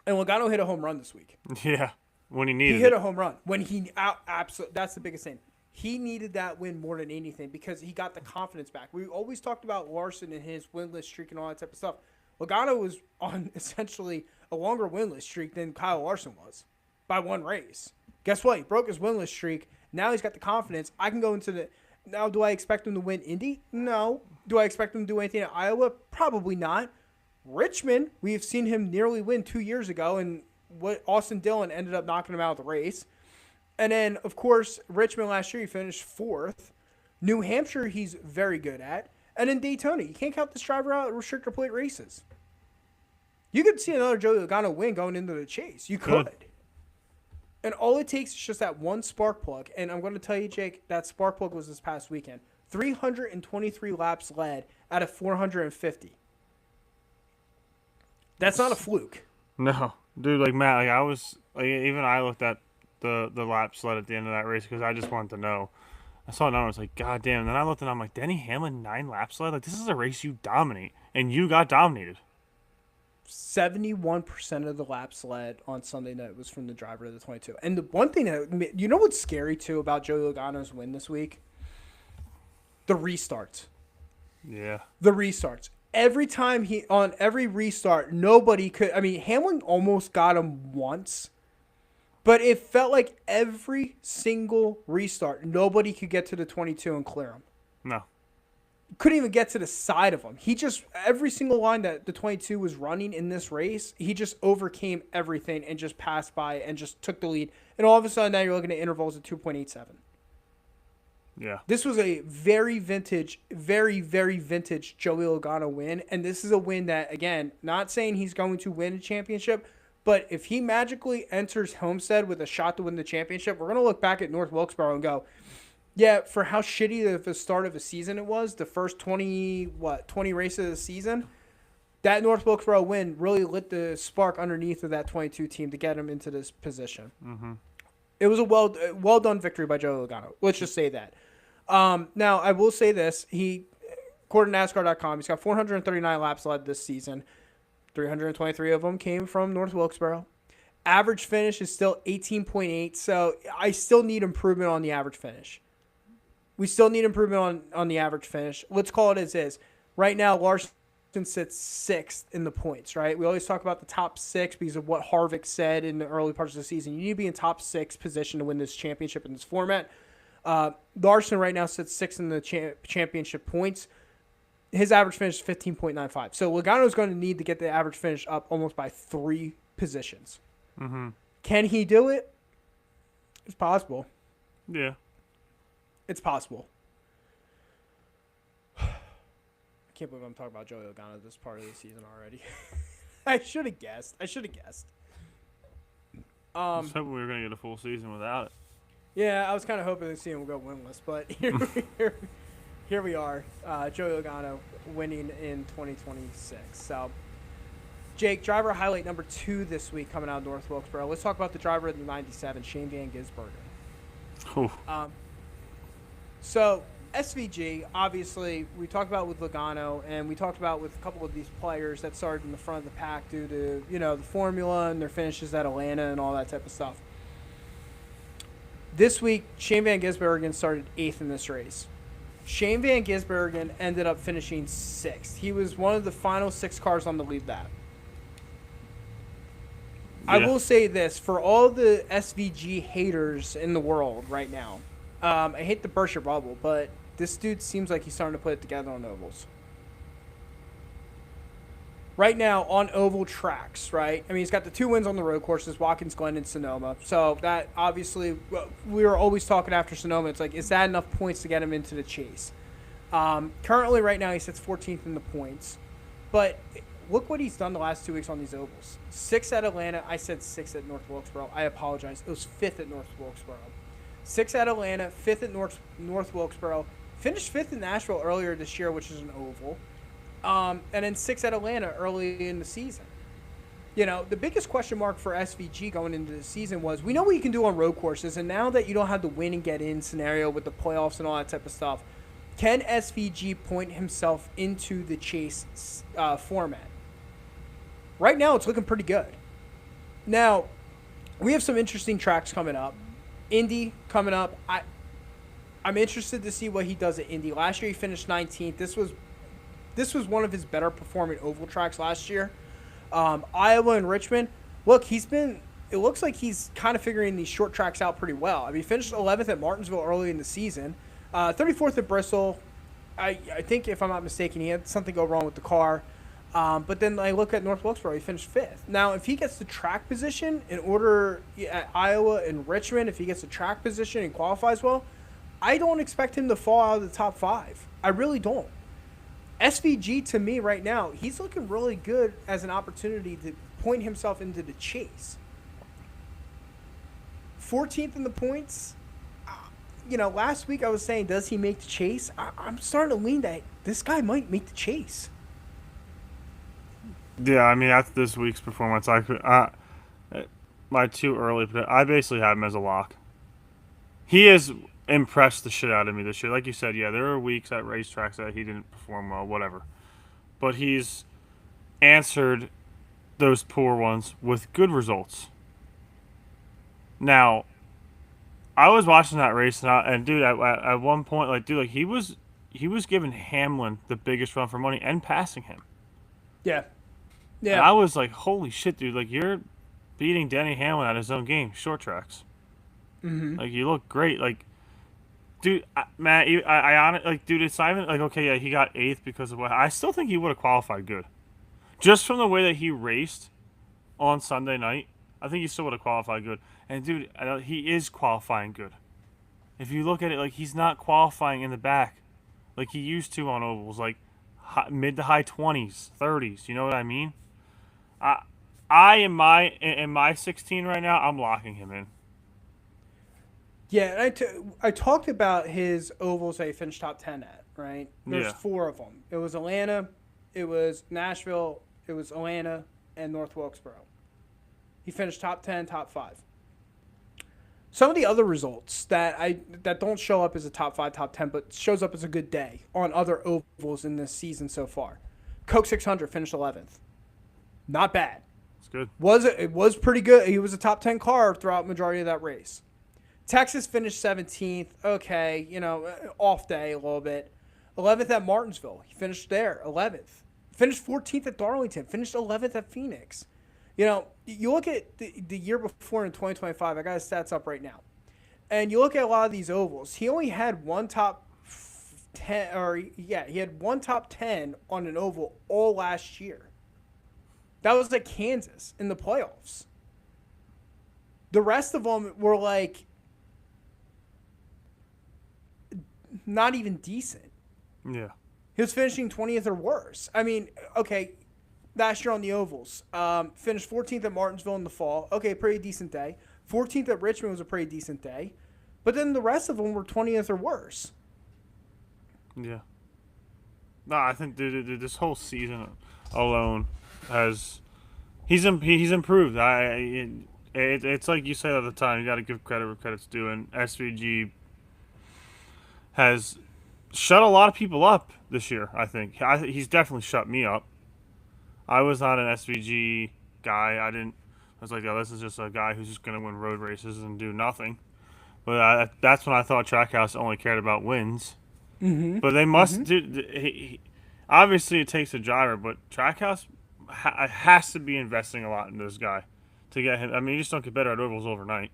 S2: And Logano hit a home run this week.
S3: Yeah, when he needed
S2: He hit
S3: it.
S2: a home run. When he absolutely, that's the biggest thing. He needed that win more than anything because he got the confidence back. We always talked about Larson and his winless streak and all that type of stuff. Logano was on essentially a longer winless streak than Kyle Larson was by one race. Guess what? He broke his winless streak. Now he's got the confidence. I can go into the... Now, do I expect him to win Indy? No. Do I expect him to do anything at Iowa? Probably not. Richmond, we've seen him nearly win 2 years ago, and what Austin Dillon ended up knocking him out of the race. And then, of course, Richmond last year, he finished 4th. New Hampshire, he's very good at. And then Daytona, you can't count this driver out at restrictor plate races. You could see another Joey Logano win going into the chase. You could. And all it takes is just that one spark plug. And I'm going to tell you, Jake, that spark plug was this past weekend. 323 laps led out of 450. That's not a fluke.
S3: No, dude, like Matt, like I was, like even I looked at the laps led at the end of that race because I just wanted to know. I saw a number, I was like, God damn. And then I looked and I'm like, Denny Hamlin 9 laps led? Like, this is a race you dominate, and you got dominated.
S2: 71% of the laps led on Sunday night was from the driver of the 22. And the one thing that, you know what's scary too about Joey Logano's win this week? The restarts.
S3: Yeah.
S2: The restarts. Every time on every restart, nobody could. I mean, Hamlin almost got him once, but it felt like every single restart, nobody could get to the 22 and clear him.
S3: No.
S2: Couldn't even get to the side of him. He just, every single line that the 22 was running in this race, he just overcame everything and just passed by and just took the lead. And all of a sudden, now you're looking at intervals of 2.87.
S3: Yeah.
S2: This was a very vintage Joey Logano win. And this is a win that, again, not saying he's going to win a championship, but if he magically enters Homestead with a shot to win the championship, we're going to look back at North Wilkesboro and go, yeah, for how shitty of a start of a season it was, the first 20 races of the season, that North Wilkesboro win really lit the spark underneath of that 22 team to get him into this position.
S3: Mm-hmm.
S2: It was a well done victory by Joey Logano. Let's just say that. Now, I will say this. According to NASCAR.com, he's got 439 laps led this season. 323 of them came from North Wilkesboro. Average finish is still 18.8, so I still need improvement on the average finish. We still need improvement on the average finish. Let's call it as is. Right now, Larson sits 6th in the points, right? We always talk about the top 6 because of what Harvick said in the early parts of the season. You need to be in top 6 position to win this championship in this format. Larson right now sits 6th in the championship points. His average finish is 15.95. So Logano is going to need to get the average finish up almost by 3 positions.
S3: Mm-hmm.
S2: Can he do it? It's possible.
S3: Yeah.
S2: It's possible. I can't believe I'm talking about Joey Logano this part of the season already. I should have guessed.
S3: I was hoping we were going to get a full season without it.
S2: Yeah, I was kind of hoping to see him go winless, but here we are. Joey Logano winning in 2026. So, Jake, driver highlight number 2 this week coming out of North Wilkesboro. Let's talk about the driver of the 97, Shane Van Gisbergen.
S3: Oh.
S2: So, SVG, obviously, we talked about with Logano, and we talked about with a couple of these players that started in the front of the pack due to, the formula and their finishes at Atlanta and all that type of stuff. This week, Shane Van Gisbergen started 8th in this race. Shane Van Gisbergen ended up finishing 6th. He was one of the final 6 cars on the lead lap. Yeah. I will say this, for all the SVG haters in the world right now, I hate to burst your bubble, but this dude seems like he's starting to put it together on ovals. Right now, on oval tracks, right? I mean, he's got the 2 wins on the road courses, Watkins Glen and Sonoma. So that, obviously, we were always talking after Sonoma. It's like, is that enough points to get him into the chase? Currently, right now, he sits 14th in the points. But look what he's done the last 2 weeks on these ovals. 6th at Atlanta. I said 6th at North Wilkesboro. I apologize. It was 5th at North Wilkesboro. 6th at Atlanta, 5th at North Wilkesboro. Finished 5th in Nashville earlier this year, which is an oval. And then 6th at Atlanta early in the season. The biggest question mark for SVG going into the season was, we know what you can do on road courses, and now that you don't have the win and get in scenario with the playoffs and all that type of stuff, can SVG point himself into the chase format? Right now, it's looking pretty good. Now, we have some interesting tracks coming up. Indy coming up. I'm interested to see what he does at Indy. Last year he finished 19th. This was one of his better performing oval tracks last year. Iowa and Richmond. Look, it looks like he's kind of figuring these short tracks out pretty well. I mean, he finished 11th at Martinsville early in the season. 34th at Bristol. I think, if I'm not mistaken, he had something go wrong with the car. But then I look at North Wilkesboro, he finished 5th. Now, if he gets the track position in order at Iowa and Richmond, if he gets the track position and qualifies well, I don't expect him to fall out of the top 5. I really don't. SVG, to me, right now, he's looking really good as an opportunity to point himself into the chase. 14th in the points. Last week I was saying, does he make the chase? I'm starting to lean that this guy might make the chase.
S3: Yeah, I mean, after this week's performance, my too early, but I basically have him as a lock. He has impressed the shit out of me this year. Like you said, yeah, there are weeks at racetracks that he didn't perform well, whatever. But he's answered those poor ones with good results. Now, I was watching that race, and dude, at one point, he was he was giving Hamlin the biggest run for money and passing him.
S2: Yeah.
S3: And I was like, holy shit, dude! Like you're beating Denny Hamlin at his own game, short tracks.
S2: Mm-hmm.
S3: Like you look great. Like, dude, Matt, like, dude, it's not even like okay, yeah, he got 8th because of what I still think he would have qualified good, just from the way that he raced on Sunday night. I think he still would have qualified good. And dude, he is qualifying good. If you look at it, like he's not qualifying in the back, like he used to on ovals, like mid to high 20s, 30s. You know what I mean? I in my 16 right now, I'm locking him in.
S2: Yeah, I talked about his ovals that he finished top 10 at, right? There's
S3: Yeah.
S2: 4 of them. It was Atlanta, it was Nashville, it was Atlanta, and North Wilkesboro. He finished top 10, top 5. Some of the other results that don't show up as a top 5, top 10, but shows up as a good day on other ovals in this season so far. Coke 600 finished 11th. Not bad.
S3: It's good.
S2: It was pretty good. He was a top 10 car throughout majority of that race. Texas finished 17th. Okay, off day a little bit. 11th at Martinsville. He finished there, 11th. Finished 14th at Darlington. Finished 11th at Phoenix. You look at the year before in 2025. I got his stats up right now. And you look at a lot of these ovals. He only had one top 10, he had one top 10 on an oval all last year. That was like Kansas in the playoffs. The rest of them were like not even decent.
S3: Yeah.
S2: He was finishing 20th or worse. I mean, okay, last year on the ovals, finished 14th at Martinsville in the fall. Okay, pretty decent day. 14th at Richmond was a pretty decent day. But then the rest of them were 20th or worse.
S3: Yeah. No, I think dude, this whole season alone he's improved. It's like you say all the time. You got to give credit where credit's due, and SVG has shut a lot of people up this year. I think he's definitely shut me up. I was not an SVG guy. I was like, oh, this is just a guy who's just gonna win road races and do nothing. But that's when I thought Trackhouse only cared about wins.
S2: Mm-hmm.
S3: But they must do. Obviously, it takes a driver, but Trackhouse has to be investing a lot in this guy to get him. I mean, you just don't get better at ovals overnight.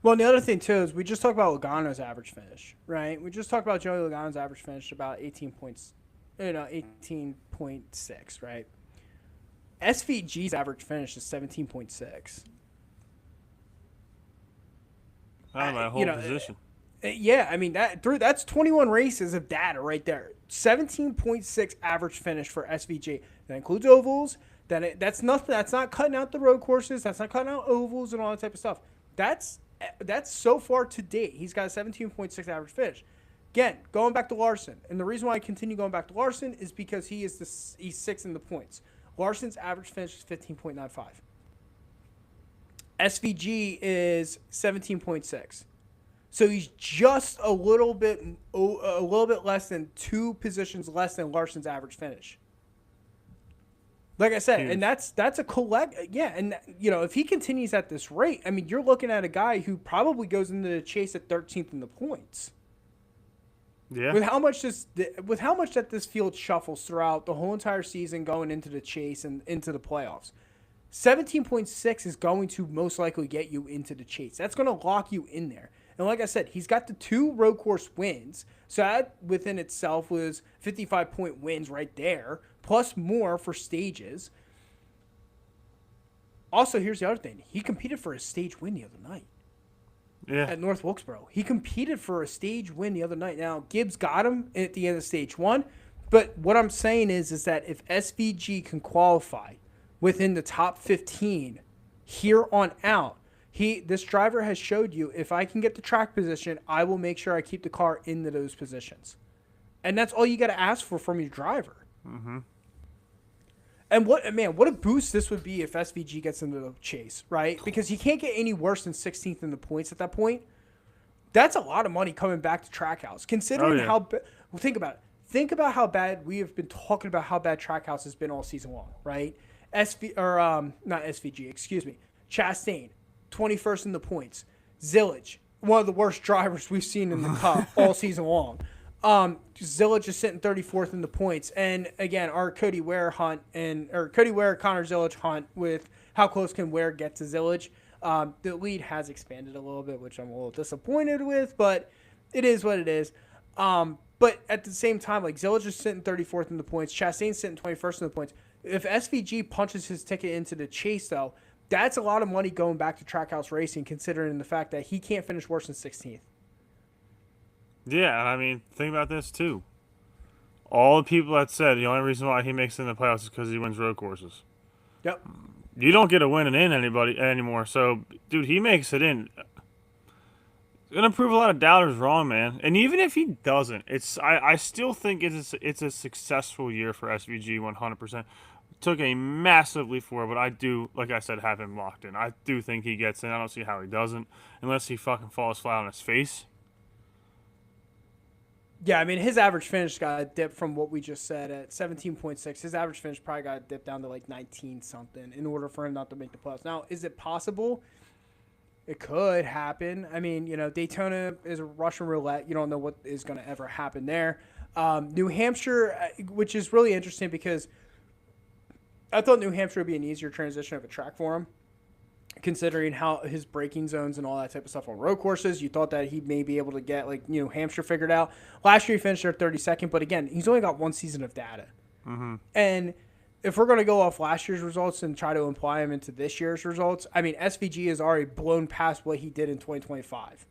S2: Well, and the other thing, too, is we just talked about Logano's average finish, right? We just talked about Joey Logano's average finish, about 18 points, 18.6, right? SVG's average finish is 17.6.
S3: I don't know, my whole position.
S2: Yeah, I mean, that's 21 races of data right there. 17.6 average finish for SVG. That includes ovals. That's nothing. That's not cutting out the road courses. That's not cutting out ovals and all that type of stuff. That's so far to date. He's got a 17.6 average finish. Again, going back to Larson, and the reason why I continue going back to Larson is because he's 6th in the points. Larson's average finish is 15.95. SVG is 17.6. So he's just a little bit less than 2 positions less than Larson's average finish. Like I said, and that's a collect. Yeah, and if he continues at this rate, I mean, you're looking at a guy who probably goes into the chase at 13th in the points.
S3: Yeah.
S2: With how much that this field shuffles throughout the whole entire season, going into the chase and into the playoffs, 17.6 is going to most likely get you into the chase. That's going to lock you in there. And like I said, he's got the 2 road course wins. So that within itself was 55-point wins right there, plus more for stages. Also, here's the other thing. He competed for a stage win the other night.
S3: Yeah.
S2: At North Wilkesboro. He competed for a stage win the other night. Now, Gibbs got him at the end of stage 1. But what I'm saying is that if SVG can qualify within the top 15 here on out, this driver has showed you, if I can get the track position, I will make sure I keep the car into those positions. And that's all you got to ask for from your driver.
S3: Mm-hmm.
S2: And what a boost this would be if SVG gets into the chase, right? Because he can't get any worse than 16th in the points at that point. That's a lot of money coming back to Trackhouse. Considering think about it. Think about how bad we have been talking about how bad Trackhouse has been all season long, right? Not SVG, excuse me. Chastain, 21st in the points. Zillage, one of the worst drivers we've seen in the Cup all season long. Zillage is sitting 34th in the points, and again, our Cody Ware hunt Cody Ware Connor Zillage hunt with how close can Ware get to Zillage. The lead has expanded a little bit, which I'm a little disappointed with, but it is what it is. But at the same time, like Zillage is sitting 34th in the points, Chastain's sitting 21st in the points. If SVG punches his ticket into the chase, though, that's a lot of money going back to Trackhouse Racing, considering the fact that he can't finish worse than 16th.
S3: Yeah, and I mean, think about this too. All the people that said the only reason why he makes it in the playoffs is because he wins road courses.
S2: Yep.
S3: You don't get a win in anybody anymore. So, dude, he makes it in. It's gonna prove a lot of doubters wrong, man. And even if he doesn't, I still think it's a successful year for SVG 100%. Took a massive leap forward, but I do, like I said, have him locked in. I do think he gets in. I don't see how he doesn't, unless he fucking falls flat on his face.
S2: Yeah, I mean, his average finish got a dip from what we just said at 17.6. His average finish probably got a dip down to like 19-something in order for him not to make the playoffs. Now, is it possible? It could happen. I mean, Daytona is a Russian roulette. You don't know what is going to ever happen there. New Hampshire, which is really interesting because I thought New Hampshire would be an easier transition of a track for him, considering how his braking zones and all that type of stuff on road courses. You thought that he may be able to get New Hampshire figured out. Last year he finished there 32nd, but again, he's only got one season of data. Mm-hmm. And if we're going to go off last year's results and try to apply them into this year's results, I mean, SVG has already blown past what he did in 2025.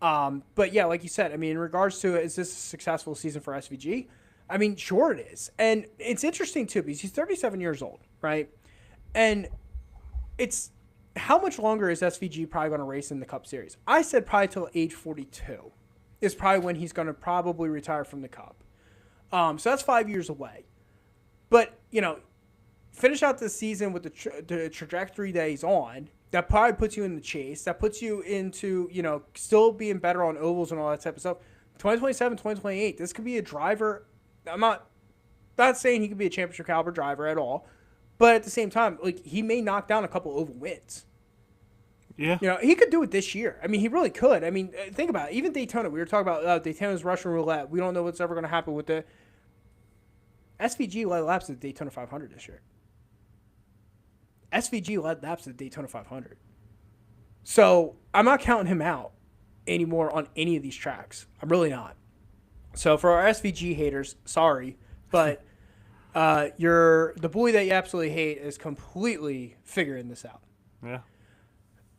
S2: But yeah, like you said, I mean, in regards to is this a successful season for SVG? I mean, sure it is. And it's interesting too because he's 37 years old, right? And it's how much longer is SVG probably going to race in the Cup Series? I said probably till age 42 is probably when he's going to probably retire from the Cup. So that's 5 years away. But, finish out the season with the trajectory that he's on. That probably puts you in the chase. That puts you into, still being better on ovals and all that type of stuff. 2027, 2028, this could be a driver. I'm not saying he could be a championship caliber driver at all. But at the same time, he may knock down a couple oval wins.
S3: Yeah.
S2: He could do it this year. I mean, he really could. I mean, think about it. Even Daytona. We were talking about Daytona's Russian roulette. We don't know what's ever going to happen with it. SVG led laps at the Daytona 500 this year. SVG led laps at the Daytona 500. So I'm not counting him out anymore on any of these tracks. I'm really not. So for our SVG haters, sorry, but the boy that you absolutely hate is completely figuring this out.
S3: Yeah.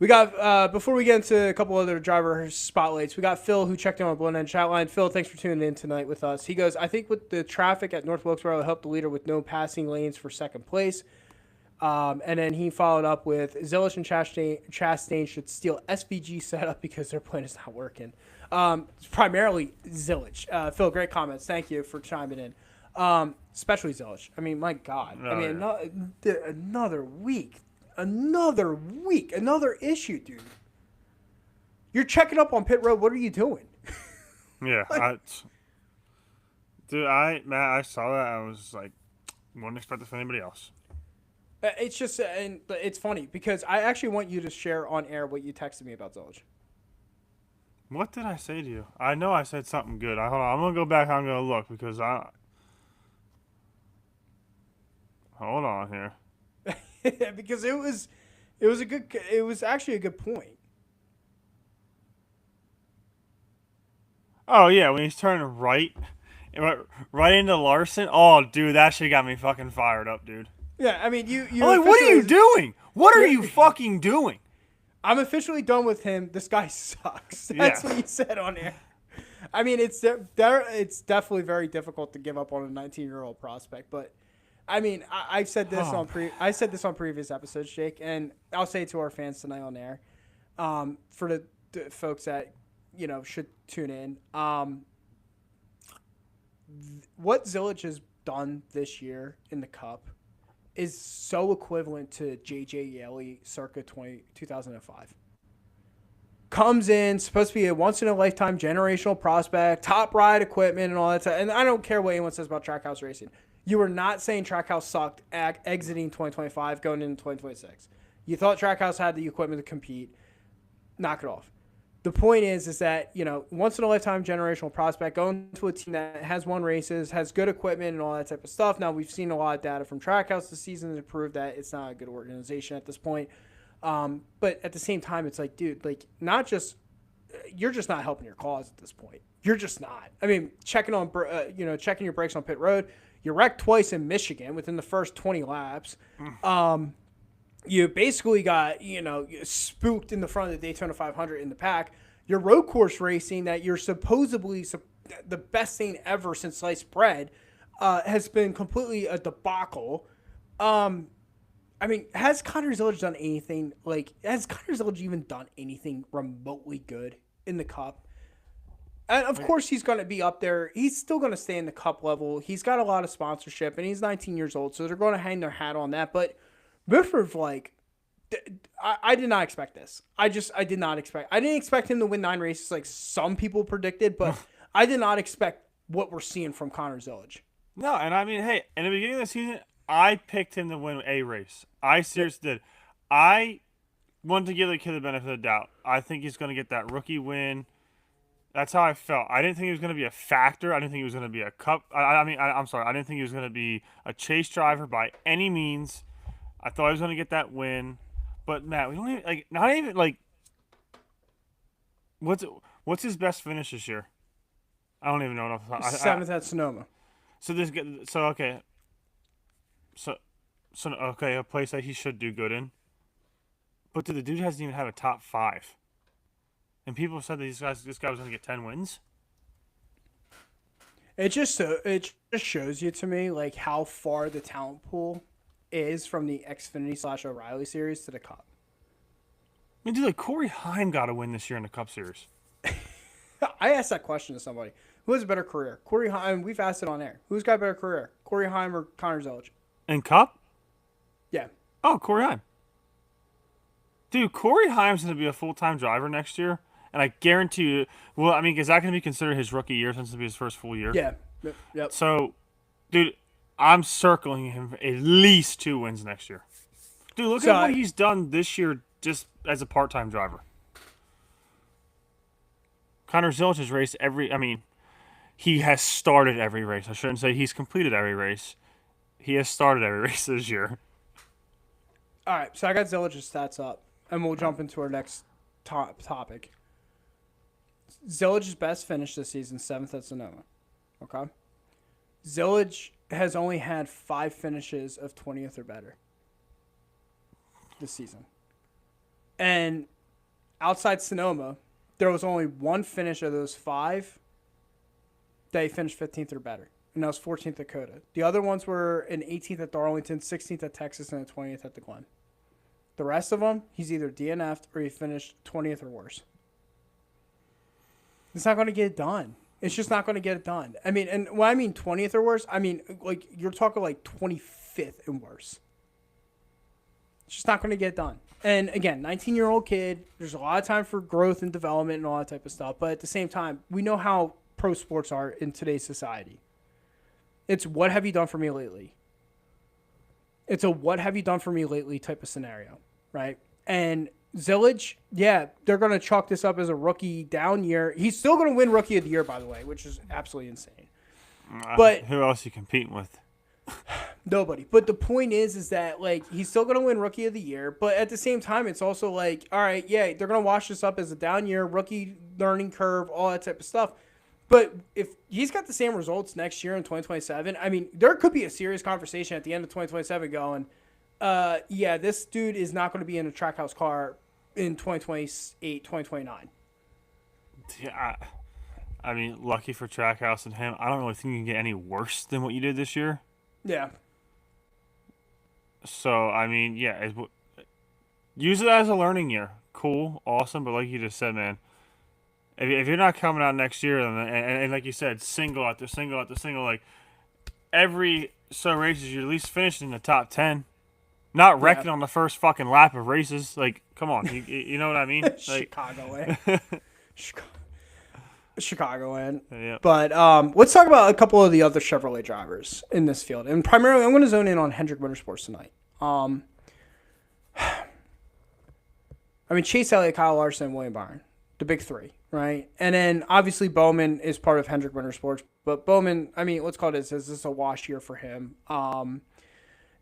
S2: We got, before we get into a couple other driver spotlights, we got Phil who checked in on Blown End chat line. Phil, thanks for tuning in tonight with us. He goes, I think with the traffic at North Wilkesboro helped the leader with no passing lanes for second place. And then he followed up with Zillage and Chastain should steal SVG setup because their plan is not working. It's primarily Zillage. Phil, great comments. Thank you for chiming in. Especially Zillage. I mean, my God. Another week. Another issue, dude. You're checking up on pit road. What are you doing?
S3: Yeah, I saw that. I was like, wouldn't expect this from anybody else.
S2: It's just, and it's funny because I actually want you to share on air what you texted me about Zillage.
S3: What did I say to you? I know I said something good. Hold on. I'm gonna go back. I'm gonna look because Hold on here.
S2: Because it was actually a good point.
S3: Oh yeah, when he's turning right into Larson. Oh, dude, that shit got me fucking fired up, dude.
S2: Yeah, I mean, you.
S3: Like, what are you doing? What are you fucking doing?
S2: I'm officially done with him. This guy sucks. That's what you said on air. I mean, it's definitely very difficult to give up on a 19-year-old prospect, but. I mean, I've said this on previous episodes, Jake, and I'll say it to our fans tonight on air. For the folks that should tune in, what Zillage has done this year in the Cup is so equivalent to JJ Yeley circa 2005. Comes in, supposed to be a once-in-a-lifetime generational prospect, top ride equipment and all that stuff. And I don't care what anyone says about Trackhouse Racing. You were not saying Trackhouse sucked exiting 2025, going into 2026. You thought Trackhouse had the equipment to compete. Knock it off. the point is that, once in a lifetime generational prospect going to a team that has won races, has good equipment and all that type of stuff. Now, we've seen a lot of data from Trackhouse this season to prove that it's not a good organization at this point. But at the same time, it's like, dude, like, not just, you're just not helping your cause at this point. You're just not. I mean, checking your brakes on pit road. You wrecked twice in Michigan within the first 20 laps. You basically got, spooked in the front of the Daytona 500 in the pack. Your road course racing that you're supposedly the best thing ever since sliced bread has been completely a debacle. I mean, has Connor Zillage done anything? Like, has Connor Zillage even done anything remotely good in the Cup? And, of course, he's going to be up there. He's still going to stay in the Cup level. He's got a lot of sponsorship, and he's 19 years old, so they're going to hang their hat on that. But Bifford, like, I did not expect this. I did not expect. I didn't expect him to win 9 races like some people predicted, but I did not expect what we're seeing from Connor Zillage.
S3: No, and I mean, hey, in the beginning of the season, I picked him to win a race. I seriously did. I wanted to give the kid the benefit of the doubt. I think he's going to get that rookie win. That's how I felt. I didn't think he was going to be a factor. I didn't think he was going to be a cup. I'm sorry. I didn't think he was going to be a chase driver by any means. I thought he was going to get that win. But, Matt, we don't even, like, not even, like, what's his best finish this year? I don't even know.
S2: Seventh at Sonoma.
S3: Okay. So, okay, a place that he should do good in. But the dude hasn't even had a top 5. And people said that this guy was going to get 10 wins.
S2: It just shows you to me like how far the talent pool is from the Xfinity / O'Reilly series to the Cup.
S3: I mean, dude, like Corey Heim got to win this year in the Cup Series.
S2: I asked that question to somebody. Who has a better career? Corey Heim. We've asked it on air. Who's got a better career? Corey Heim or Connor Zillage?
S3: In Cup?
S2: Yeah.
S3: Oh, Corey Heim. Dude, Corey Heim's going to be a full-time driver next year. And I guarantee you, well, I mean, is that going to be considered his rookie year since it'll be his first full year?
S2: Yeah. Yep.
S3: So, dude, I'm circling him for at least 2 wins next year. Dude, look at what he's done this year just as a part-time driver. Connor Zillage has raced he has started every race. I shouldn't say he's completed every race. He has started every race this year.
S2: All right, so I got Zillage's stats up, and we'll jump into our next topic. Zillage's best finish this season, 7th at Sonoma. Okay? Zillage has only had 5 finishes of 20th or better this season. And outside Sonoma, there was only 1 finish of those 5 that he finished 15th or better. And that was 14th at Dakota. The other ones were an 18th at Darlington, 16th at Texas, and a 20th at the Glen. The rest of them, he's either DNF'd or he finished 20th or worse. It's not going to get it done. It's just not going to get it done. I mean, and when I mean 20th or worse, I mean, like, you're talking like 25th and worse. It's just not going to get it done. And again, 19-year-old kid, there's a lot of time for growth and development and all that type of stuff. But at the same time, we know how pro sports are in today's society. It's what have you done for me lately? It's a what have you done for me lately type of scenario, right? And Zillage, yeah, they're going to chalk this up as a rookie down year. He's still going to win Rookie of the Year, by the way, which is absolutely insane. But
S3: who else are you competing with?
S2: Nobody. But the point is that, like, he's still going to win Rookie of the Year. But at the same time, it's also like, all right, yeah, they're going to wash this up as a down year, rookie learning curve, all that type of stuff. But if he's got the same results next year in 2027, I mean, there could be a serious conversation at the end of 2027 going, yeah, this dude is not going to be in a Trackhouse car in 2028, 2029.
S3: Yeah, I mean, lucky for Trackhouse and him, I don't really think you can get any worse than what you did this year.
S2: Yeah.
S3: So, I mean, yeah, use it as a learning year. Cool, awesome, but like you just said, man, if you're not coming out next year, and like you said, single after single after single, like every races, you're at least finishing in the top 10. Not wrecking on the first fucking lap of races. Like, come on. You know what I mean? Like,
S2: Chicagoland.
S3: Yeah.
S2: But let's talk about a couple of the other Chevrolet drivers in this field. And primarily, I'm going to zone in on Hendrick Motorsports tonight. I mean, Chase Elliott, Kyle Larson, and William Byron. the big three, right? And then obviously Bowman is part of Hendrick Motorsports, but Bowman, I mean, let's call it this is a wash year for him.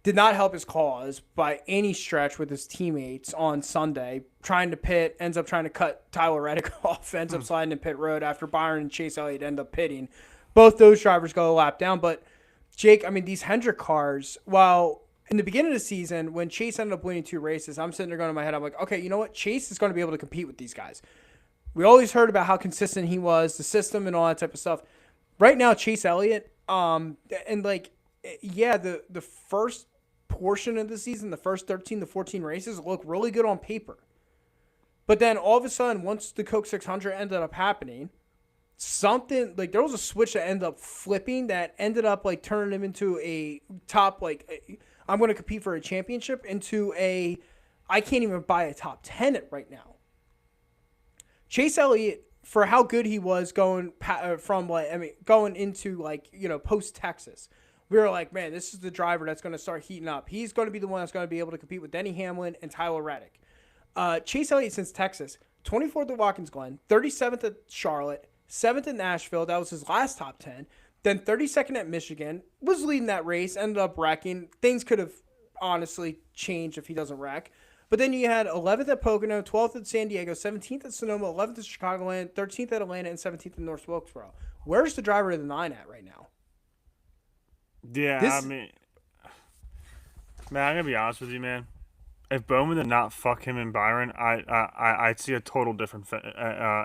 S2: Did not help his cause by any stretch with his teammates on Sunday. Trying to pit, ends up trying to cut Tyler Reddick off, ends up sliding in pit road after Byron and Chase Elliott end up pitting. Both those drivers go a lap down, but Jake, I mean, these Hendrick cars, while in the beginning of the season, when Chase ended up winning 2 races, I'm sitting there going in my head, I'm like, okay, you know what? Chase is going to be able to compete with these guys. We always heard about how consistent he was, the system and all that type of stuff. Right now, Chase Elliott, and like, yeah, the first portion of the season, the first 13 to 14 races look really good on paper. But then all of a sudden, once the Coke 600 ended up happening, something like there was a switch that ended up flipping that ended up like turning him into a top, like, I'm going to compete for a championship, into a, I can't even buy a top 10 right now. Chase Elliott, for how good he was going from, like, I mean, going into, like, you know, post Texas, we were like, man, this is the driver that's going to start heating up. He's going to be the one that's going to be able to compete with Denny Hamlin and Tyler Reddick. Chase Elliott since Texas, 24th at Watkins Glen, 37th at Charlotte, 7th at Nashville. That was his last top 10. Then 32nd at Michigan, was leading that race, ended up wrecking. Things could have honestly changed if he doesn't wreck. But then you had 11th at Pocono, 12th at San Diego, 17th at Sonoma, 11th at Chicagoland, 13th at Atlanta, and 17th at North Wilkesboro. Where's the driver of the 9 at right now?
S3: Yeah, I mean, man, I'm gonna be honest with you, man. If Bowman did not fuck him and Byron, I'd see a total different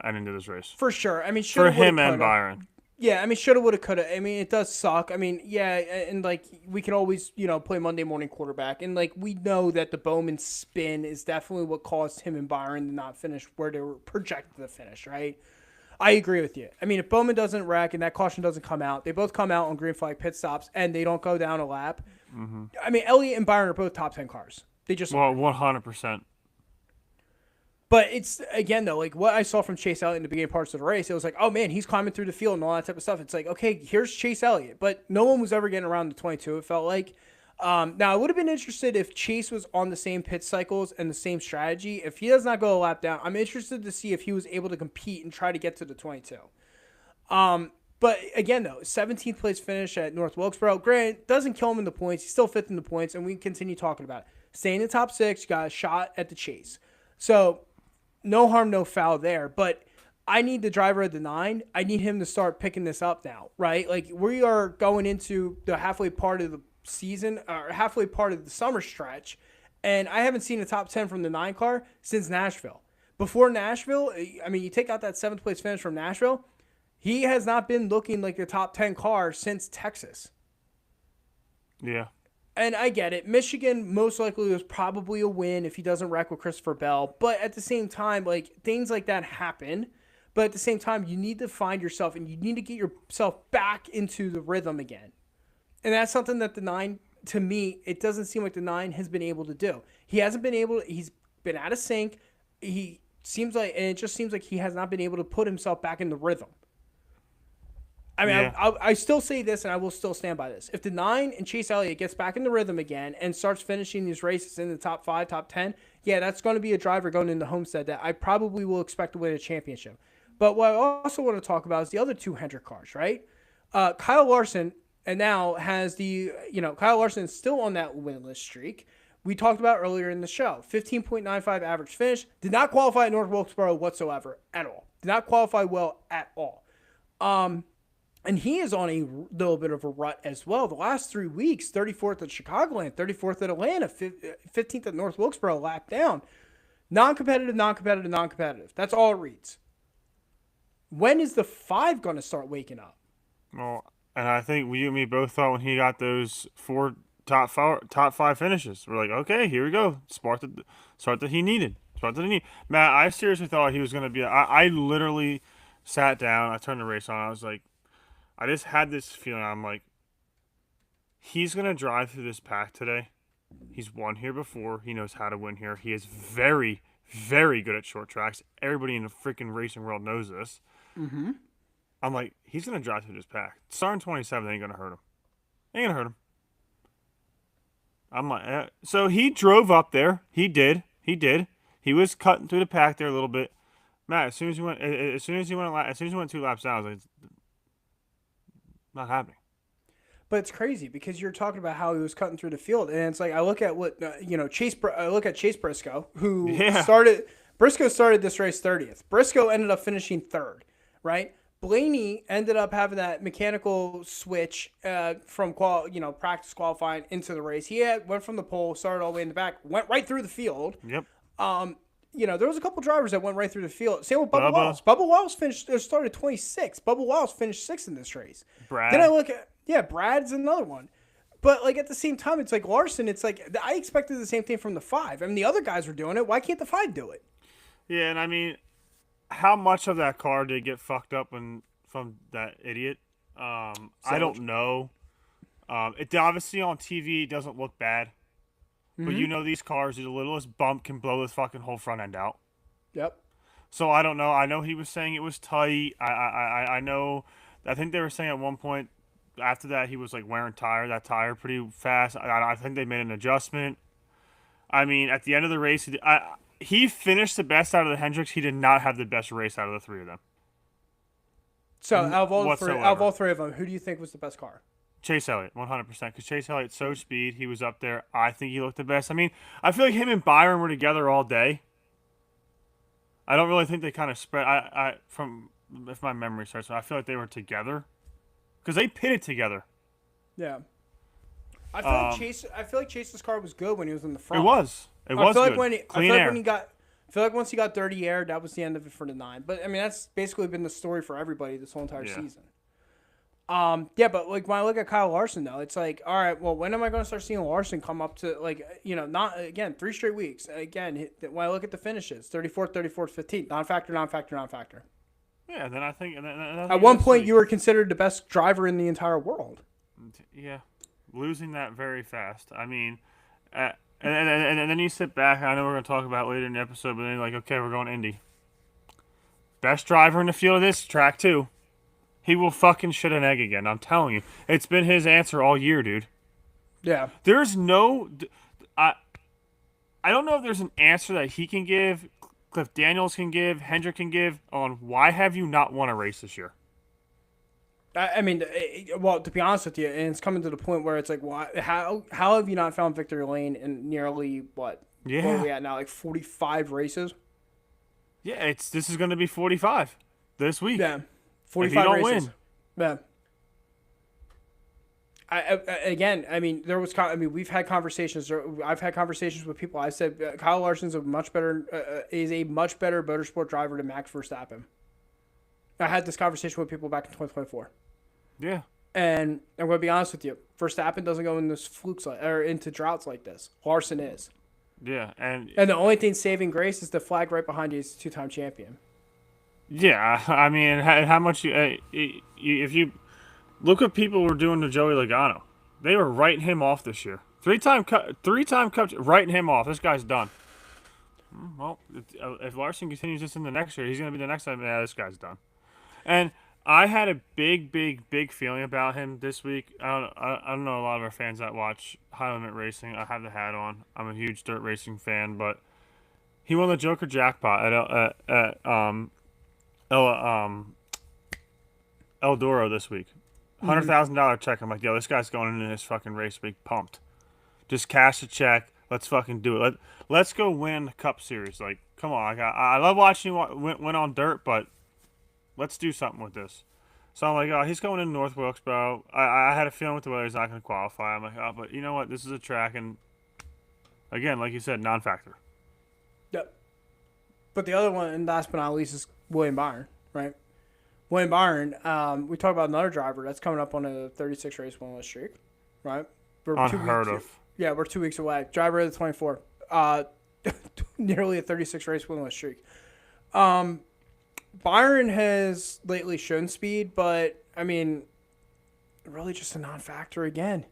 S3: ending to this race.
S2: For sure. I mean,
S3: for him and Byron.
S2: Yeah, I mean, shoulda, woulda, coulda. I mean, it does suck. I mean, yeah, and like we can always, you know, play Monday morning quarterback, and like we know that the Bowman spin is definitely what caused him and Byron to not finish where they were projected to finish, right? I agree with you. I mean, if Bowman doesn't wreck and that caution doesn't come out, they both come out on green flag pit stops and they don't go down a lap. Mm-hmm. I mean, Elliott and Byron are both top 10 cars. They just
S3: 100%.
S2: But it's, again, though, like what I saw from Chase Elliott in the beginning parts of the race, it was like, oh, man, he's climbing through the field and all that type of stuff. It's like, okay, here's Chase Elliott. But no one was ever getting around the 22, it felt like. Now, I would have been interested if Chase was on the same pit cycles and the same strategy. If he does not go a lap down, I'm interested to see if he was able to compete and try to get to the 22. But again, though, 17th place finish at North Wilkesboro. Grant doesn't kill him in the points. He's still 5th in the points, and we can continue talking about it. Stay in the top 6, you got a shot at the chase. So, no harm, no foul there. But I need the driver of the 9. I need him to start picking this up now, right? Like, we are going into the halfway part of the season, or halfway part of the summer stretch, and I haven't seen a top 10 from the 9 car since Nashville. Before Nashville, I mean, you take out that 7th place finish from Nashville, he has not been looking like the top 10 car since Texas.
S3: Yeah.
S2: And I get it. Michigan most likely was probably a win if he doesn't wreck with Christopher Bell. But at the same time, like, things like that happen. But at the same time, you need to find yourself and you need to get yourself back into the rhythm again. And that's something that the 9, to me, it doesn't seem like the 9 has been able to do. He hasn't been able to, he's been out of sync. He seems like, and it just seems like he has not been able to put himself back in the rhythm. I mean, yeah. I still say this, and I will still stand by this. If the 9 and Chase Elliott gets back in the rhythm again and starts finishing these races in the top 5, top 10, yeah, that's going to be a driver going into Homestead that I probably will expect to win a championship. But what I also want to talk about is the other 2 Hendrick cars, right? Kyle Larson, and now has the, Kyle Larson is still on that winless streak. We talked about earlier in the show, 15.95 average finish. Did not qualify at North Wilkesboro whatsoever at all. Did not qualify well at all. And he is on a little bit of a rut as well. The last 3 weeks, 34th at Chicagoland, 34th at Atlanta, 15th at North Wilkesboro, lap down. Non-competitive, non-competitive, non-competitive. That's all it reads. When is the 5 going to start waking up?
S3: Well, and I think you and me both thought when he got those 4 top 5 finishes, we're like, okay, here we go. Start that he needed. Matt, I seriously thought he was going to be. I literally sat down. I turned the race on. I was like, I just had this feeling. I'm like, he's going to drive through this pack today. He's won here before. He knows how to win here. He is very, very good at short tracks. Everybody in the freaking racing world knows this.
S2: Mm-hmm.
S3: I'm like, he's going to drive through this pack. Starting 27 ain't going to hurt him. Ain't going to hurt him. I'm like, so he drove up there. He did. He was cutting through the pack there a little bit. Matt, as soon as you went 2 laps down, I was like, not happening.
S2: But it's crazy because you're talking about how he was cutting through the field, and it's like I look at what I look at Chase Briscoe, who
S3: Yeah.
S2: Briscoe started this race 30th. Briscoe ended up finishing third, right? Blaney ended up having that mechanical switch from practice qualifying into the race. He went from the pole, started all the way in the back, went right through the field.
S3: Yep.
S2: There was a couple drivers that went right through the field. Same with Bubba
S3: Bubba.
S2: Wallace. Bubba Wallace started 26th. Bubba Wallace finished sixth in this race.
S3: Brad.
S2: Then I look at Brad's another one. But like at the same time, it's like Larson. It's like I expected the same thing from the 5. I mean, the other guys were doing it. Why can't the 5 do it?
S3: Yeah, and I mean, how much of that car did get fucked up from that idiot? I don't know. It obviously on TV doesn't look bad, but these cars, the littlest bump can blow this fucking whole front end out.
S2: Yep.
S3: So I don't know. I know he was saying it was tight. I know. I think they were saying at one point after that he was like wearing that tire pretty fast. I think they made an adjustment. I mean, at the end of the race, he finished the best out of the Hendricks. He did not have the best race out of the 3 of them.
S2: So out of all
S3: Whatsoever.
S2: 3 of them, who do you think was the best car?
S3: Chase Elliott, 100%. Because Chase Elliott's so speed. He was up there. I think he looked the best. I mean, I feel like him and Byron were together all day. I don't really think they kind of spread. If my memory serves, I feel like they were together because they pitted together.
S2: Yeah. I feel like Chase's car was good when he was in the front.
S3: It was. It was good. Clean air.
S2: I feel like once he got dirty air, that was the end of it for the 9. But I mean, that's basically been the story for everybody this whole entire season. But like when I look at Kyle Larson though, it's like, all right, well, when am I going to start seeing Larson come up to not again 3 straight weeks? Again, when I look at the finishes, 34th, 34th, 15th, non-factor.
S3: Yeah. Then I think.
S2: At one point, you were considered the best driver in the entire world.
S3: Yeah, losing that very fast. I mean, and then you sit back. I know we're going to talk about it later in the episode, but then you're like, okay, we're going Indy. Best driver in the field of this track too. He will fucking shit an egg again. I'm telling you, it's been his answer all year, dude.
S2: Yeah.
S3: There's no, I don't know if there's an answer that he can give, Cliff Daniels can give, Hendrick can give on why have you not won a race this year.
S2: I mean, well, to be honest with you, and it's coming to the point where it's like, how have you not found victory lane in nearly what?
S3: Yeah.
S2: Where are we at now? Like 45 races.
S3: Yeah, this is going to be 45 this week.
S2: Yeah, 45
S3: if you don't
S2: races.
S3: win.
S2: Yeah. I mean, we've had conversations. I've had conversations with people. I said Kyle Larson's is a much better motorsport driver than Max Verstappen. I had this conversation with people back in 2024.
S3: Yeah.
S2: And I'm going to be honest with you. Verstappen doesn't go in this into droughts like this. Larson is.
S3: Yeah, and
S2: the only thing saving grace is the flag right behind you is 2-time champion.
S3: yeah, I mean, how much if you look what people were doing to Joey Logano, they were writing him off this year. Three-time cup, writing him off. This guy's done. Well, if Larson continues this in the next year, he's going to be the next time. Yeah, this guy's done. And I had a big feeling about him this week. I don't know a lot of our fans that watch high limit racing. I have the hat on. I'm a huge dirt racing fan, but he won the Joker jackpot at Eldora this week. $100,000 check. I'm like, yo, this guy's going into his fucking race week pumped. Just cash the check. Let's fucking do it. Let's go win the Cup Series. Like, come on. I love watching you win on dirt, but let's do something with this. So I'm like, oh, he's going in North Wilkesboro. I had a feeling with the weather he's not going to qualify. I'm like, oh, but you know what? This is a track, and again, like you said, non-factor.
S2: Yep. But the other one, and last but not least, is William Byron, right? William Byron, we talk about another driver that's coming up on a 36 race winless streak, right?
S3: Unheard of.
S2: Yeah, we're 2 weeks away. Driver of the 24. Nearly a 36 race winless streak. Byron has lately shown speed, but, I mean, really just a non-factor again.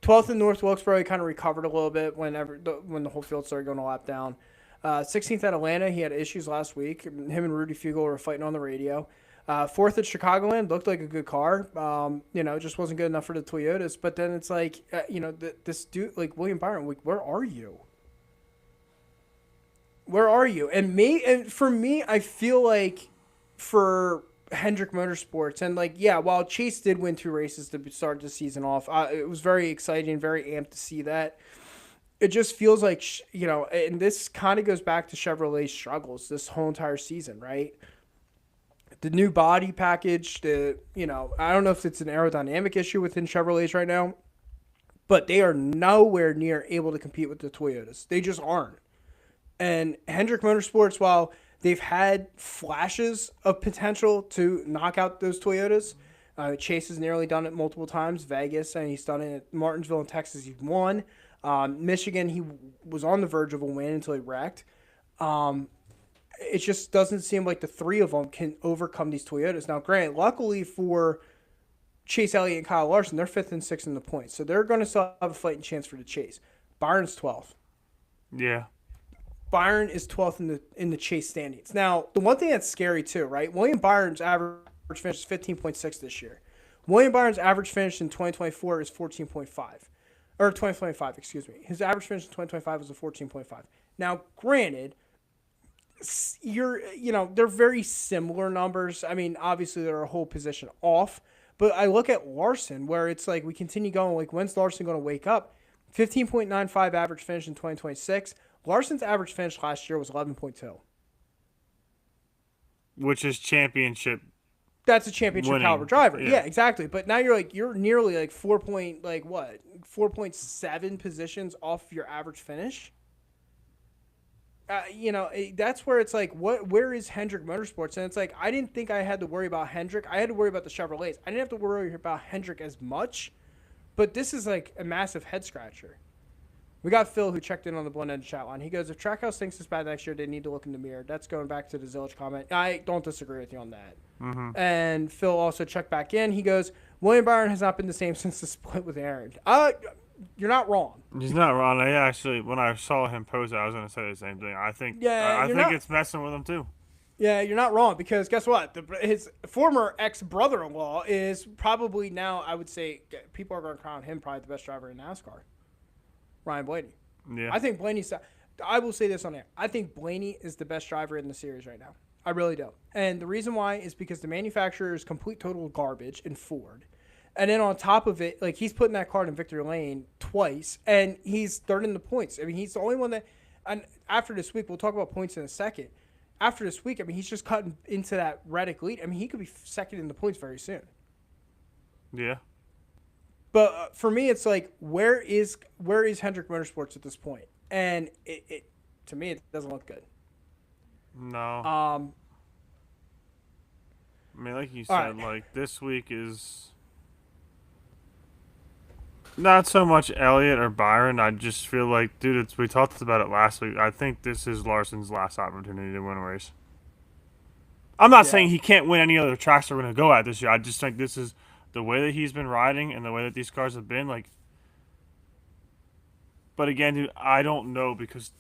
S2: 12th in North Wilkesboro, he kind of recovered a little bit when the whole field started going a lap down. 16th at Atlanta, he had issues last week. Him and Rudy Fugle were fighting on the radio. 4th at Chicagoland, looked like a good car. Just wasn't good enough for the Toyotas. But then it's like, this dude, like William Byron, like, where are you? Where are you? And for me, I feel like for Hendrick Motorsports, and like, yeah, while Chase did win 2 races to start the season off, it was very exciting, very amped to see that. It just feels like, and this kind of goes back to Chevrolet's struggles this whole entire season, right? The new body package, I don't know if it's an aerodynamic issue within Chevrolets right now, but they are nowhere near able to compete with the Toyotas. They just aren't. And Hendrick Motorsports, while they've had flashes of potential to knock out those Toyotas, Chase has nearly done it multiple times. Vegas, and he's done it at Martinsville in Texas. He's won. Michigan, he was on the verge of a win until he wrecked. It just doesn't seem like the 3 of them can overcome these Toyotas. Now, granted, luckily for Chase Elliott and Kyle Larson, they're 5th and 6th in the points. So they're going to still have a fighting chance for the chase. Byron's 12th.
S3: Yeah.
S2: Byron is 12th in the chase standings. Now, the one thing that's scary too, right? William Byron's average finish is 15.6 this year. William Byron's average finish in 2024 is 14.5. Or 2025, excuse me. His average finish in 2025 was a 14.5. Now, granted, they're very similar numbers. I mean, obviously they're a whole position off, but I look at Larson where it's like we continue going, like, when's Larson going to wake up? 15.95 average finish in 2026. Larson's average finish last year was 11.2.
S3: Which is championship.
S2: That's a championship
S3: winning
S2: caliber driver.
S3: Yeah.
S2: Yeah, exactly. But now you're nearly like 4.7 positions off your average finish. That's where it's like, where is Hendrick Motorsports? And it's like, I didn't think I had to worry about Hendrick. I had to worry about the Chevrolets. I didn't have to worry about Hendrick as much, but this is like a massive head scratcher. We got Phil, who checked in on the Blend chat line. He goes, if Trackhouse thinks it's bad next year, they need to look in the mirror. That's going back to the Zilch comment. I don't disagree with you on that.
S3: Mm-hmm.
S2: And Phil also checked back in. He goes, William Byron has not been the same since the split with Aaron. You're not wrong.
S3: He's not wrong. When I saw him post, I was going to say the same thing. I think it's messing with him too.
S2: Yeah, you're not wrong, because guess what? His former ex-brother-in-law is probably now, I would say, people are going to crown him probably the best driver in NASCAR. Ryan Blaney.
S3: Yeah.
S2: I will say this on air. I think Blaney is the best driver in the series right now. I really do. And the reason why is because the manufacturer is complete total garbage in Ford. And then on top of it, like, he's putting that car in victory lane twice, and he's third in the points. I mean, he's the only one that, and after this week, we'll talk about points in a second. After this week, I mean, he's just cutting into that Reddick lead. I mean, he could be second in the points very soon.
S3: Yeah.
S2: But for me, it's like, where is Hendrick Motorsports at this point? And it to me, it doesn't look good.
S3: No.
S2: I
S3: mean, like you said, like, this week is not so much Elliott or Byron. I just feel like, dude, we talked about it last week. I think this is Larson's last opportunity to win a race. I'm not saying he can't win any other tracks we're going to go at this year. I just think this is the way that he's been riding and the way that these cars have been. Like, but again, dude, I don't know, because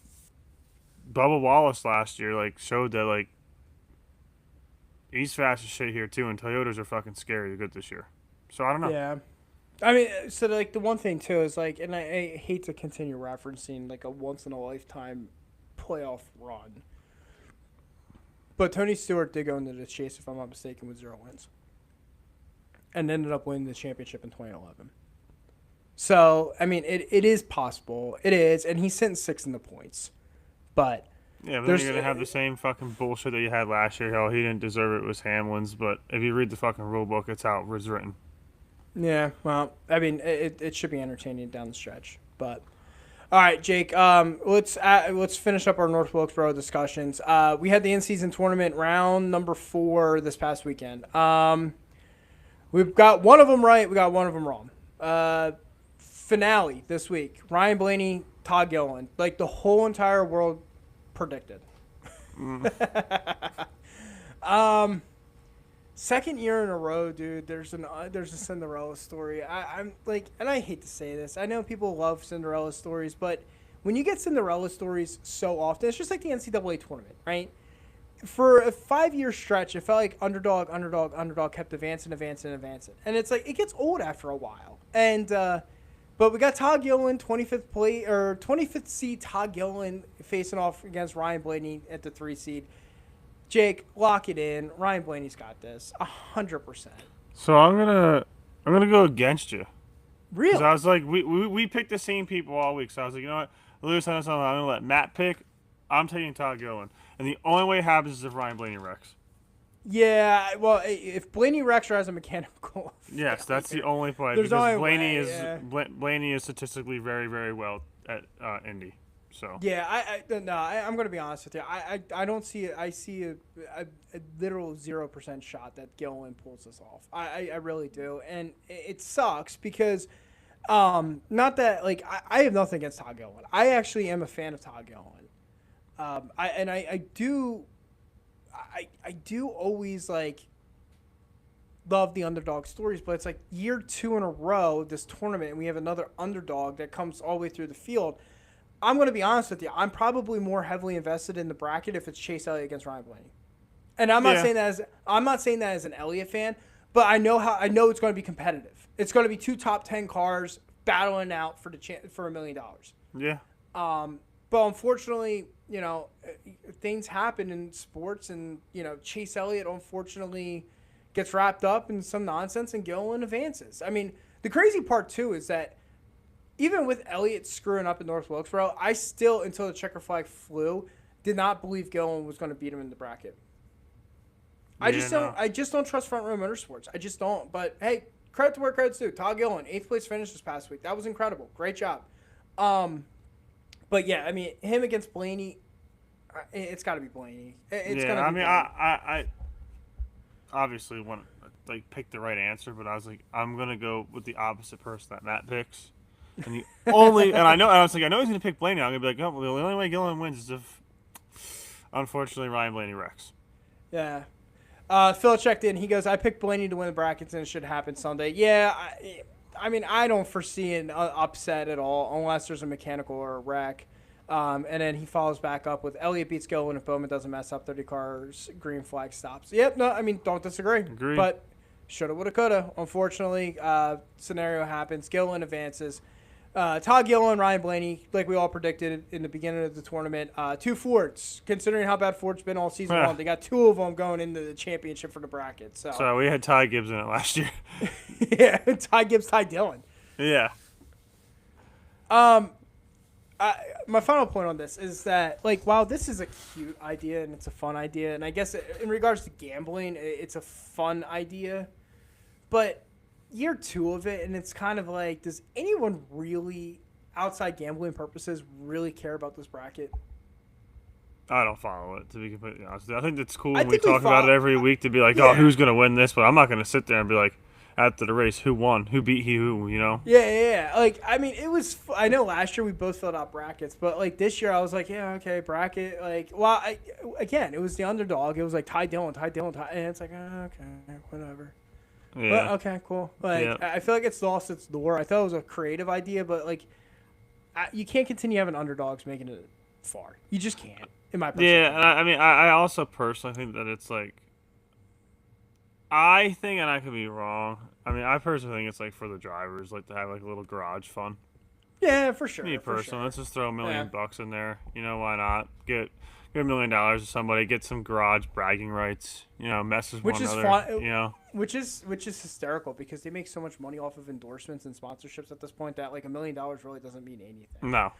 S3: Bubba Wallace last year, like, showed that, like, he's fast as shit here too, and Toyotas are fucking scary good this year. So I don't know.
S2: Yeah. I mean, so, like, the one thing too is, like, and I hate to continue referencing, like, a once in a lifetime playoff run, but Tony Stewart did go into the chase, if I'm not mistaken, with 0 wins, and ended up winning the championship in 2011. So, I mean, it is possible. It is, and he's sitting 6th in the points. But
S3: yeah, but then you're going to have the same fucking bullshit that you had last year. Hell, he didn't deserve it. It was Hamlin's. But if you read the fucking rule book, it's how it was written.
S2: Yeah, well, I mean, it should be entertaining down the stretch. But, all right, Jake, let's finish up our North Wilkesboro discussions. We had the in-season tournament round number 4 this past weekend. We've got one of them right. We got one of them wrong. Finale this week. Ryan Blaney, Todd Gilliland. Like, the whole entire world predicted. Second year in a row, dude. There's a Cinderella story. I'm like, and I hate to say this. I know people love Cinderella stories, but when you get Cinderella stories so often, it's just like the NCAA tournament, right? For a 5-year stretch, it felt like underdog kept advancing. And it's like, it gets old after a while. And But we got Todd Gilliland, 25th seed Todd Gilliland facing off against Ryan Blaney at the 3 seed. Jake, lock it in. Ryan Blaney's got this 100%.
S3: So I'm gonna go against you.
S2: Really?
S3: Because I was like, we picked the same people all week. So I was like, you know what? Lewis Hamilton, I'm gonna let Matt pick. I'm taking Todd Gilliland, and the only way it happens is if Ryan Blaney wrecks.
S2: Yeah, well, if Blaney wrecks or has a mechanical.
S3: Yes, that's the only play.
S2: There's
S3: because
S2: only
S3: Blaney
S2: way,
S3: is
S2: yeah.
S3: Blaney is statistically very, very well at Indy. So
S2: Yeah, I'm gonna be honest with you. I don't see it. I see a literal 0% shot that Gilliland pulls this off. I really do, and it sucks because, not that like I have nothing against Todd Gilliland. I actually am a fan of Todd Gilliland. I do always like love the underdog stories, but it's like year 2 in a row this tournament, and we have another underdog that comes all the way through the field. I'm going to be honest with you. I'm probably more heavily invested in the bracket if it's Chase Elliott against Ryan Blaney. And I'm not saying that as an Elliott fan, but I know it's going to be competitive. It's going to be 2 top 10 cars battling out for $1 million.
S3: yeah,
S2: But unfortunately, things happen in sports, and Chase Elliott unfortunately gets wrapped up in some nonsense, and Gilliland advances. I mean, the crazy part too is that even with Elliott screwing up in North Wilkesboro, I still, until the checker flag flew, did not believe Gilliland was going to beat him in the bracket. I just don't trust Front Row Motorsports. I just don't. But hey, credit to where credit's due. Todd Gilliland, 8th place finish this past week. That was incredible. Great job. But yeah, I mean, him against Blaney, it's got to be Blaney.
S3: I obviously want to pick the right answer, but I was like, I'm gonna go with the opposite person that Matt picks. And I was like, I know he's gonna pick Blaney. I'm gonna be like, oh, well, the only way Gilliland wins is if, unfortunately, Ryan Blaney wrecks.
S2: Yeah. Phil checked in. He goes, I picked Blaney to win the brackets, and it should happen Sunday. Yeah, I mean, I don't foresee an upset at all unless there's a mechanical or a wreck. And then he follows back up with Elliott beats Gilliland if Bowman doesn't mess up 30 cars, green flag stops. Yep, no, I mean, don't disagree.
S3: Agreed.
S2: But shoulda, woulda, coulda. Unfortunately, scenario happens. Gilliland advances. Todd Gilliland, Ryan Blaney, like we all predicted in the beginning of the tournament, 2 Fords. Considering how bad Ford's been all season long, they got 2 of them going into the championship for the bracket. So
S3: we had Ty Gibbs in it last year.
S2: yeah, Ty Gibbs, Ty Dillon.
S3: Yeah.
S2: My final point on this is that, while this is a cute idea and it's a fun idea, and I guess in regards to gambling, it's a fun idea, but year 2 of it, and it's kind of like, does anyone really, outside gambling purposes, really care about this bracket?
S3: I don't follow it, to be completely honest. I think it's cool when we talk about it every week to be like, oh, who's going to win this? But I'm not going to sit there and be like, after the race, who won? Who beat who,
S2: Yeah. I mean, it was, I know last year we both filled out brackets, but, this year I was like, yeah, okay, bracket. Again, it was the underdog. It was like Ty Dillon, and it's like, okay, whatever.
S3: Yeah.
S2: But, okay, cool. I feel like it's lost its lure. I thought it was a creative idea, but, you can't continue having underdogs making it far. You just can't, in my personal opinion.
S3: Yeah, I mean, I also personally think that it's I think, and I could be wrong, I mean, I personally think it's for the drivers, to have a little garage fun.
S2: Yeah, for sure.
S3: Me personally, let's just throw $1 million
S2: Yeah.
S3: in there. Why not? Get $1 million to somebody, get some garage bragging rights. Messes
S2: Which
S3: one
S2: is
S3: another.
S2: fun. Which is hysterical because they make so much money off of endorsements and sponsorships at this point that $1 million really doesn't mean anything.
S3: No.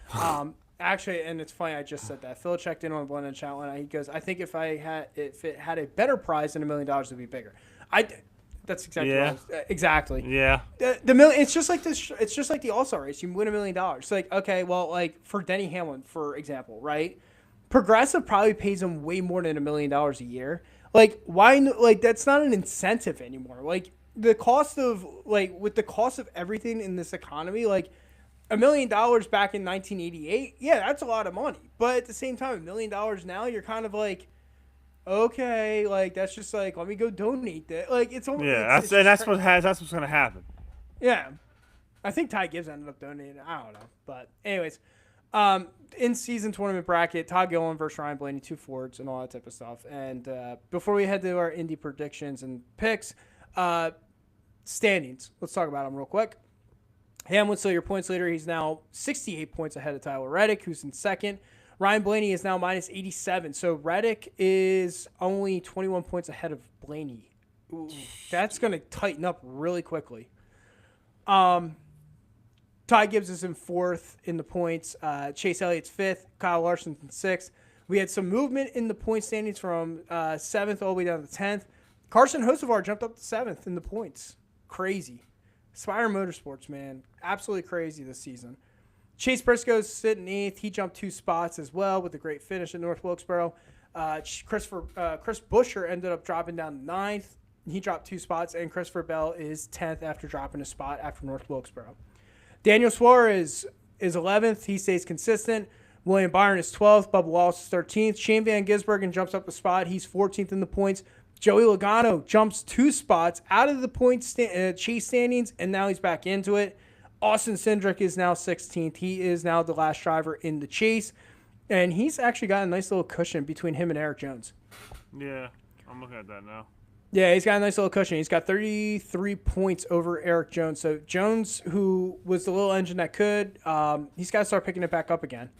S2: Actually, and it's funny, I just said that. Phil checked in on Blended Chat line. He goes, I think if it had a better prize than $1 million, it would be bigger. That's exactly what I was, exactly.
S3: Yeah.
S2: The million. It's just like this. It's just like the All-Star race. You win $1 million. It's okay, well, for Denny Hamlin, for example, right? Progressive probably pays him way more than $1 million a year. Why? That's not an incentive anymore. The cost of with the cost of everything in this economy, $1 million back in 1988, yeah, that's a lot of money. But at the same time, $1 million now, you're kind of okay, that's just let me go donate that. It's almost
S3: that's what's gonna happen.
S2: Yeah, I think Ty Gibbs ended up donating. I don't know, but anyways, in season tournament bracket, Todd Gilliland versus Ryan Blaney, 2 Fords and all that type of stuff. And before we head to our Indy predictions and picks, standings. Let's talk about them real quick. Hamlin's still your points leader. He's now 68 points ahead of Tyler Reddick, who's in second. Ryan Blaney is now minus 87. So Reddick is only 21 points ahead of Blaney. Ooh, that's going to tighten up really quickly. Ty Gibbs is in fourth in the points. Chase Elliott's fifth. Kyle Larson's in sixth. We had some movement in the point standings from seventh all the way down to 10th. Carson Hocevar jumped up to seventh in the points. Crazy. Spire Motorsports, man. Absolutely crazy this season. Chase Briscoe's sitting eighth. He jumped 2 spots as well with a great finish at North Wilkesboro. Chris Buescher ended up dropping down to ninth. He dropped 2 spots, and Christopher Bell is 10th after dropping a spot after North Wilkesboro. Daniel Suarez is 11th. He stays consistent. William Byron is 12th. Bubba Wallace is 13th. Shane Van Gisbergen jumps up a spot. He's 14th in the points. Joey Logano jumps 2 spots out of the points chase standings, and now he's back into it. Austin Cindric is now 16th. He is now the last driver in the chase, and he's actually got a nice little cushion between him and Eric Jones.
S3: Yeah, I'm looking at that now.
S2: Yeah, he's got a nice little cushion. He's got 33 points over Eric Jones. So Jones, who was the little engine that could, he's got to start picking it back up again.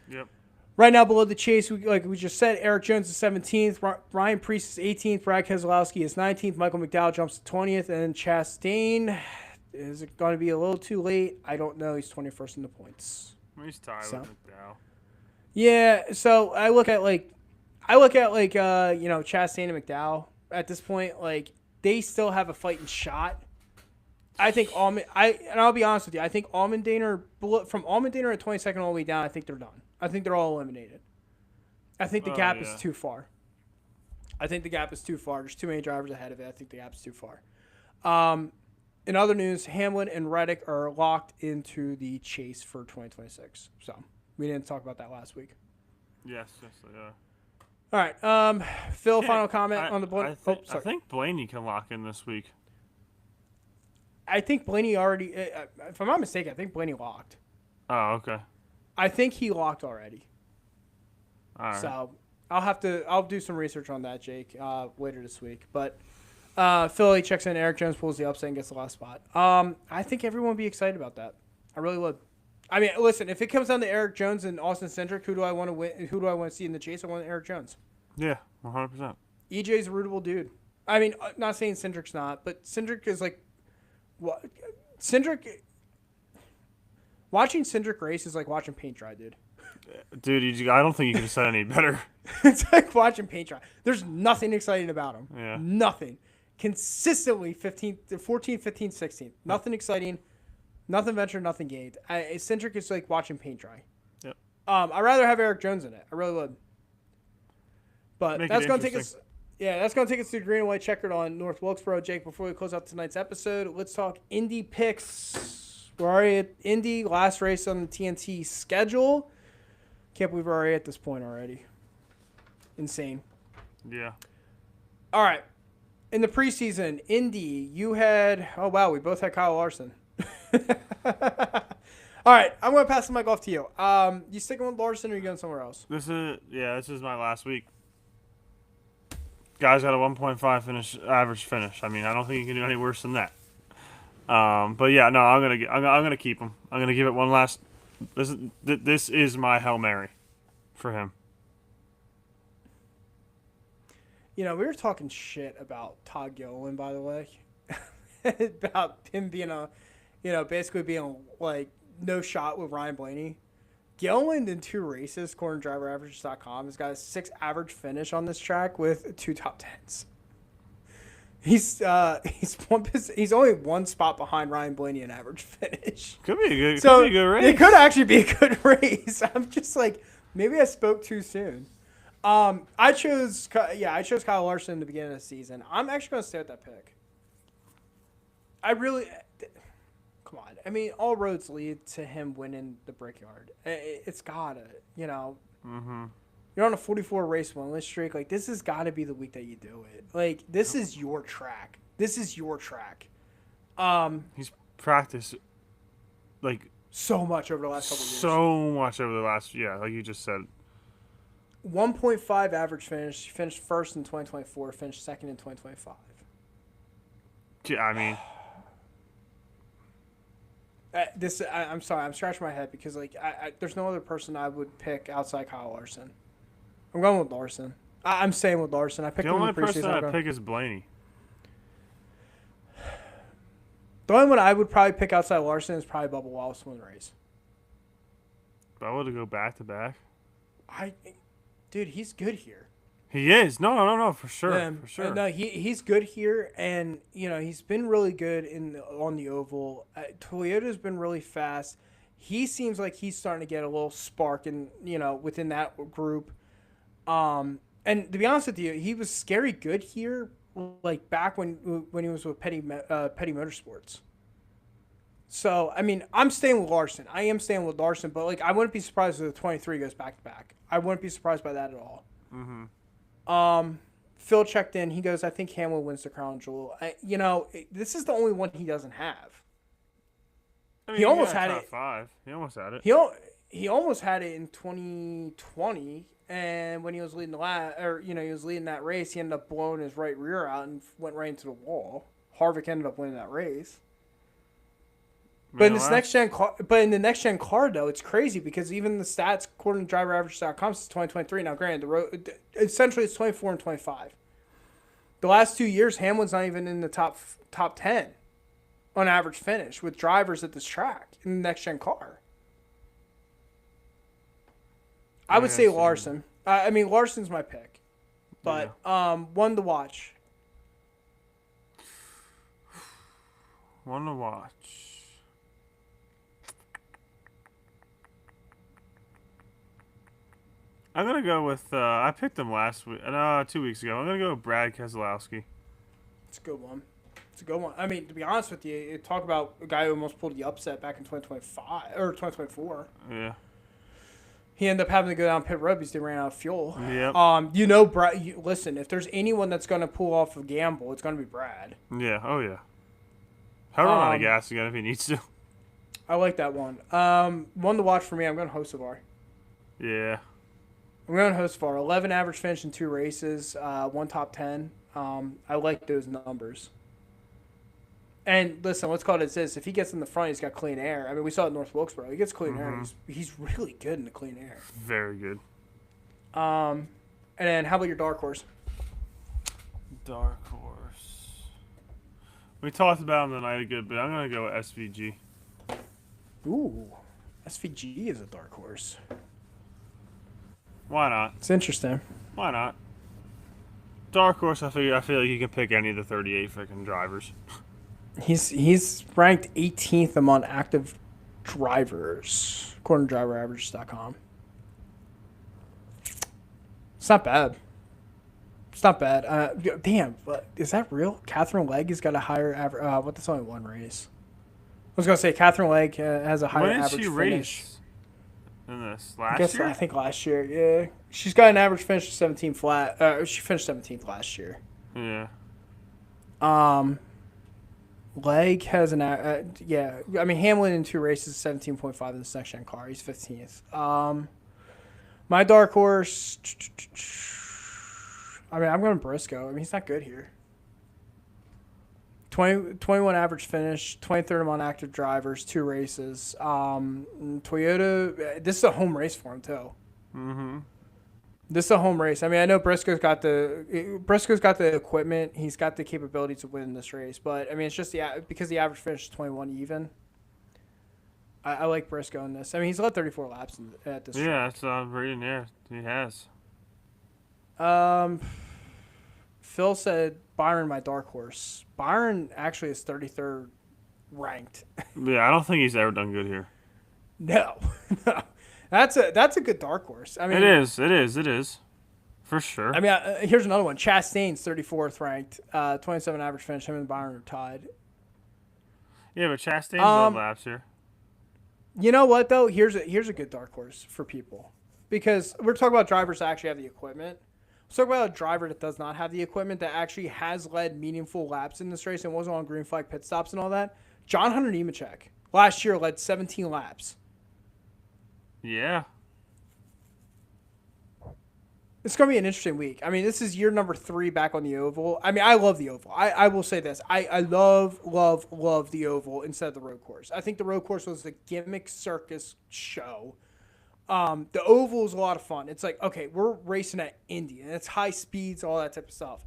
S3: Yep.
S2: Right now below the chase, like we just said, Eric Jones is 17th. Ryan Preece is 18th. Brad Keselowski is 19th. Michael McDowell jumps to 20th. And Chastain, is it going to be a little too late? I don't know. He's 21st in the points.
S3: He's tied with McDowell.
S2: Yeah, so I look at Chastain and McDowell at this point, like they still have a fighting shot. I think I'll be honest with you, I think Allmendinger from Allmendinger at 22nd all the way down, I think they're done. I think they're all eliminated. I think the gap is too far. There's too many drivers ahead of it. I think the gap is too far. In other news, Hamlin and Reddick are locked into the chase for 2026. So we didn't talk about that last week.
S3: Yes, they are.
S2: All right, Phil, final comment on the Blaney.
S3: I think Blaney can lock in this week.
S2: I think Blaney already, if I'm not mistaken, I think Blaney locked.
S3: Oh, okay.
S2: I think he locked already.
S3: All right.
S2: So I'll do some research on that, Jake, later this week. But Philly checks in. Eric Jones pulls the upset and gets the last spot. I think everyone would be excited about that. I really would. I mean, listen, if it comes down to Eric Jones and Austin Cindric, who do I want to win? Who do I want to see in the chase? I want Eric Jones.
S3: Yeah, 100%.
S2: EJ's a rootable dude. I mean, not saying Cindric's not, but Cindric is like, what? Watching Cindric race is like watching paint dry, dude.
S3: Dude, I don't think you could have said any better.
S2: It's like watching paint dry. There's nothing exciting about him.
S3: Yeah.
S2: Nothing. Consistently 14, 15, 16. Nothing exciting. Nothing ventured, nothing gained. Cindric is like watching paint dry.
S3: Yep.
S2: I'd rather have Eric Jones in it. I really would. But that's going to take us. Yeah, that's going to take us to the green and white checkered on North Wilkesboro. Jake, before we close out tonight's episode, let's talk Indy picks. We're already at Indy, last race on the TNT schedule. Can't believe we're already at this point already. Insane.
S3: Yeah.
S2: All right. In the preseason, Indy, you had... Oh, wow, we both had Kyle Larson. All right, I'm going to pass the mic off to you. You sticking with Larson or are you going somewhere else?
S3: This is my last week. Guy's got a 1.5 average finish. I mean, I don't think you can do any worse than that. But yeah, no, I'm gonna keep him. I'm gonna give it one last. This is my Hail Mary for him.
S2: You know, we were talking shit about Todd Gilliland, by the way, about him being basically being like no shot with Ryan Blaney. Gilliland in 2 races, according to driveraverages.com, has got a 6 average finish on this track with 2 top 10s. He's only 1 spot behind Ryan Blaney in average finish.
S3: Could be a good race.
S2: It could actually be a good race. I'm just like, maybe I spoke too soon. I chose Kyle Larson in the beginning of the season. I'm actually going to stay with that pick. Come on. I mean, all roads lead to him winning the Brickyard. It's gotta,
S3: Mm-hmm.
S2: You're on a 44 race winless streak. Like, this has got to be the week that you do it. Like, this is your track. He's
S3: practiced like
S2: so much over the last couple of years.
S3: So much over the last, like you just said.
S2: 1.5 average finish. He finished first in 2024. Finished second in 2025.
S3: Yeah, I mean,
S2: I'm sorry, I'm scratching my head because like there's no other person I would pick outside Kyle Larson. I'm going with Larson. I'm staying with Larson. I picked
S3: The
S2: him in
S3: only
S2: the preseason.
S3: person I pick is Blaney.
S2: The only one I would probably pick outside Larson is probably Bubba Wallace to win the race.
S3: But I would go back to back.
S2: Dude, he's good here.
S3: He is. No, for sure, for sure.
S2: No, he's good here, and he's been really good on the oval. Toyota's been really fast. He seems like he's starting to get a little spark within that group. And to be honest with you, he was scary good here, like back when he was with Petty Motorsports. So I mean, I'm staying with Larson. I am staying with Larson, but like I wouldn't be surprised if the 23 goes back to back. I wouldn't be surprised by that at all. Phil checked in. He goes, I think Hamlin wins the crown jewel. This is the only one he doesn't have.
S3: I mean,
S2: he almost had
S3: top
S2: it.
S3: 5. He almost had it.
S2: He almost had it in 2020, and when he was leading he was leading that race, he ended up blowing his right rear out and went right into the wall. Harvick ended up winning that race. But in the next gen car though, it's crazy because even the stats according to DriverAverage.com since 2023. Now, granted, the road essentially it's 24 and 25. The last 2 years, Hamlin's not even in the top 10 on average finish with drivers at this track in the next gen car. I would say Larson. I mean, Larson's my pick, but one to watch.
S3: One to watch. I'm gonna go with. I picked him last week. 2 weeks ago. I'm gonna go with Brad Keselowski.
S2: It's a good one. It's a good one. I mean, to be honest with you, talk about a guy who almost pulled the upset back in 2025 or 2024.
S3: Yeah.
S2: He ended up having to go down pit road because they ran out of fuel.
S3: Yep.
S2: Brad. Listen, if there's anyone that's gonna pull off a gamble, it's gonna be Brad.
S3: Yeah. Oh yeah. He'll run out of gas again if he needs to.
S2: I like that one. One to watch for me. I'm going Hocevar.
S3: Yeah.
S2: I'm going Hocevar. 11 average finish in 2 races. 1 top 10. I like those numbers. And listen, let's call it as this. If he gets in the front, he's got clean air. I mean, we saw it in North Wilkesboro. He gets clean air. He's really good in the clean air.
S3: Very good.
S2: And then how about your dark horse?
S3: Dark horse. We talked about him tonight a good bit. I'm going to go with SVG.
S2: Ooh. SVG is a dark horse.
S3: Why not?
S2: It's interesting.
S3: Why not? Dark horse, I feel like you can pick any of the 38 freaking drivers.
S2: He's ranked 18th among active drivers, according to DriverAverage.com. It's not bad. It's not bad. Damn, but is that real? Catherine Legg has got a higher average. But that's only one race. I was gonna say Catherine Legg has a higher average finish.
S3: When did she race? In this last year?
S2: I think last year. Yeah, she's got an average finish of 17 flat. She finished 17th last year.
S3: Yeah.
S2: Legg has an yeah. I mean Hamlin in 2 races, 17.5 in the section car. He's 15th. My dark horse. I mean, I'm going Briscoe. I mean, he's not good here. 21 average finish, 23rd among active drivers, 2 races. Toyota, this is a home race for him, too.
S3: Mm-hmm.
S2: This is a home race. I mean, I know Briscoe's got the equipment. He's got the capability to win this race. But, I mean, it's just because the average finish is 21 even. I like Briscoe in this. I mean, he's led 34 laps at this
S3: Yeah, that's reading there. He has.
S2: Phil said Byron, my dark horse. Byron actually is 33rd ranked.
S3: Yeah, I don't think he's ever done good here.
S2: No. That's a good dark horse. I mean,
S3: it is. For sure.
S2: I mean, here's another one. Chastain's 34th ranked, 27 average finish. Him and Byron are tied.
S3: Yeah, but Chastain's led laps here.
S2: You know what though? Here's a good dark horse for people, because we're talking about drivers that actually have the equipment. Let's talk about a driver that does not have the equipment that actually has led meaningful laps in this race and wasn't on green flag pit stops and all that. John Hunter Nemechek last year led 17 laps.
S3: Yeah.
S2: It's going to be an interesting week. I mean, this is year number 3 back on the Oval. I mean, I love the Oval. I will say this. I love the Oval instead of the road course. I think the road course was the gimmick circus show. The Oval is a lot of fun. It's like, okay, we're racing at Indy, and it's high speeds, all that type of stuff.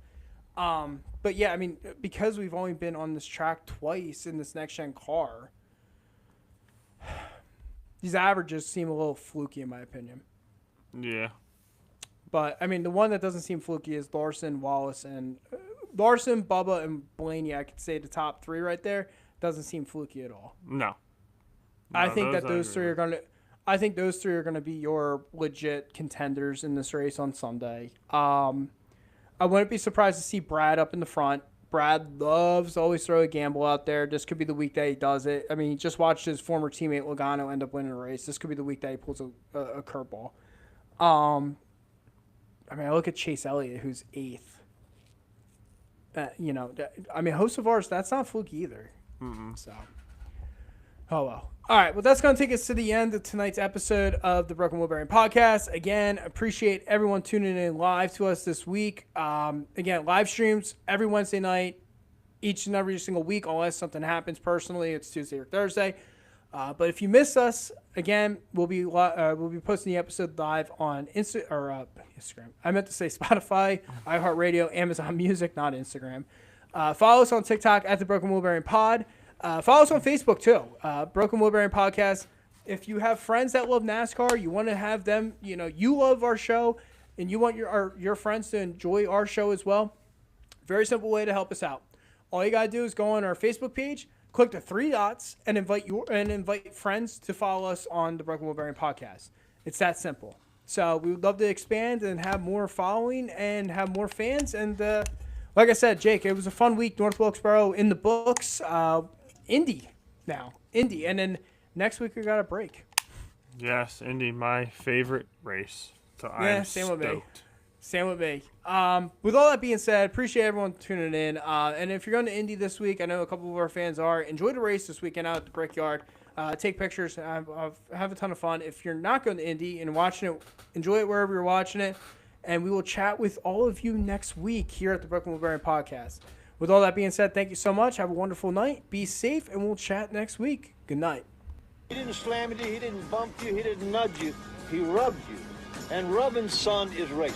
S2: But yeah, I mean, because we've only been on this track twice in this next-gen car, these averages seem a little fluky in my opinion.
S3: Yeah.
S2: But, I mean, the one that doesn't seem fluky is Larson, Wallace, and Larson, Bubba, and Blaney. I could say the top 3 right there. Doesn't seem fluky at all.
S3: No.
S2: I think that those 3 are going to. I think those 3 are going to be your legit contenders in this race on Sunday. I wouldn't be surprised to see Brad up in the front. Brad loves to always throw a gamble out there. This could be the week that he does it. I mean, he just watched his former teammate Logano end up winning a race. This could be the week that he pulls a curveball. I mean, I look at Chase Elliott, who's 8th. You know, I mean, Hosevars, that's not fluky either. So, oh well. All right, well, that's going to take us to the end of tonight's episode of the Broken Wheel Bearing Podcast. Again, appreciate everyone tuning in live to us this week. Again, live streams every Wednesday night, each and every single week, unless something happens personally. It's Tuesday or Thursday. But if you miss us, again, we'll be posting the episode live on Instagram. I meant to say Spotify, iHeartRadio, Amazon Music, not Instagram. Follow us on TikTok at the Broken Wheel Bearing Pod. Follow us on Facebook too, Broken Wheel Bearing Podcast. If you have friends that love NASCAR, you want to have them, you know, you love our show, and you want your friends to enjoy our show as well. Very simple way to help us out. All you gotta do is go on our Facebook page, click the 3 dots, and invite friends to follow us on the Broken Wheel Bearing Podcast. It's that simple. So we would love to expand and have more following and have more fans. And like I said, Jake, it was a fun week. North Wilkesboro in the books. Indy now. Indy. And then next week we got a break.
S3: Yes, Indy, my favorite race. So
S2: Yeah,
S3: I'm
S2: same
S3: stoked.
S2: with me. Same with me. With all that being said, appreciate everyone tuning in. And if you're going to Indy this week, I know a couple of our fans are. Enjoy the race this weekend out at the Brickyard. Take pictures. Have a ton of fun. If you're not going to Indy and watching it, enjoy it wherever you're watching it. And we will chat with all of you next week here at the Broken Wheel Bearing Podcast. With all that being said, thank you so much. Have a wonderful night. Be safe, and we'll chat next week. Good night.
S4: He didn't slam you, he didn't bump you, he didn't nudge you, he rubbed you. And rubbing, son, is racing.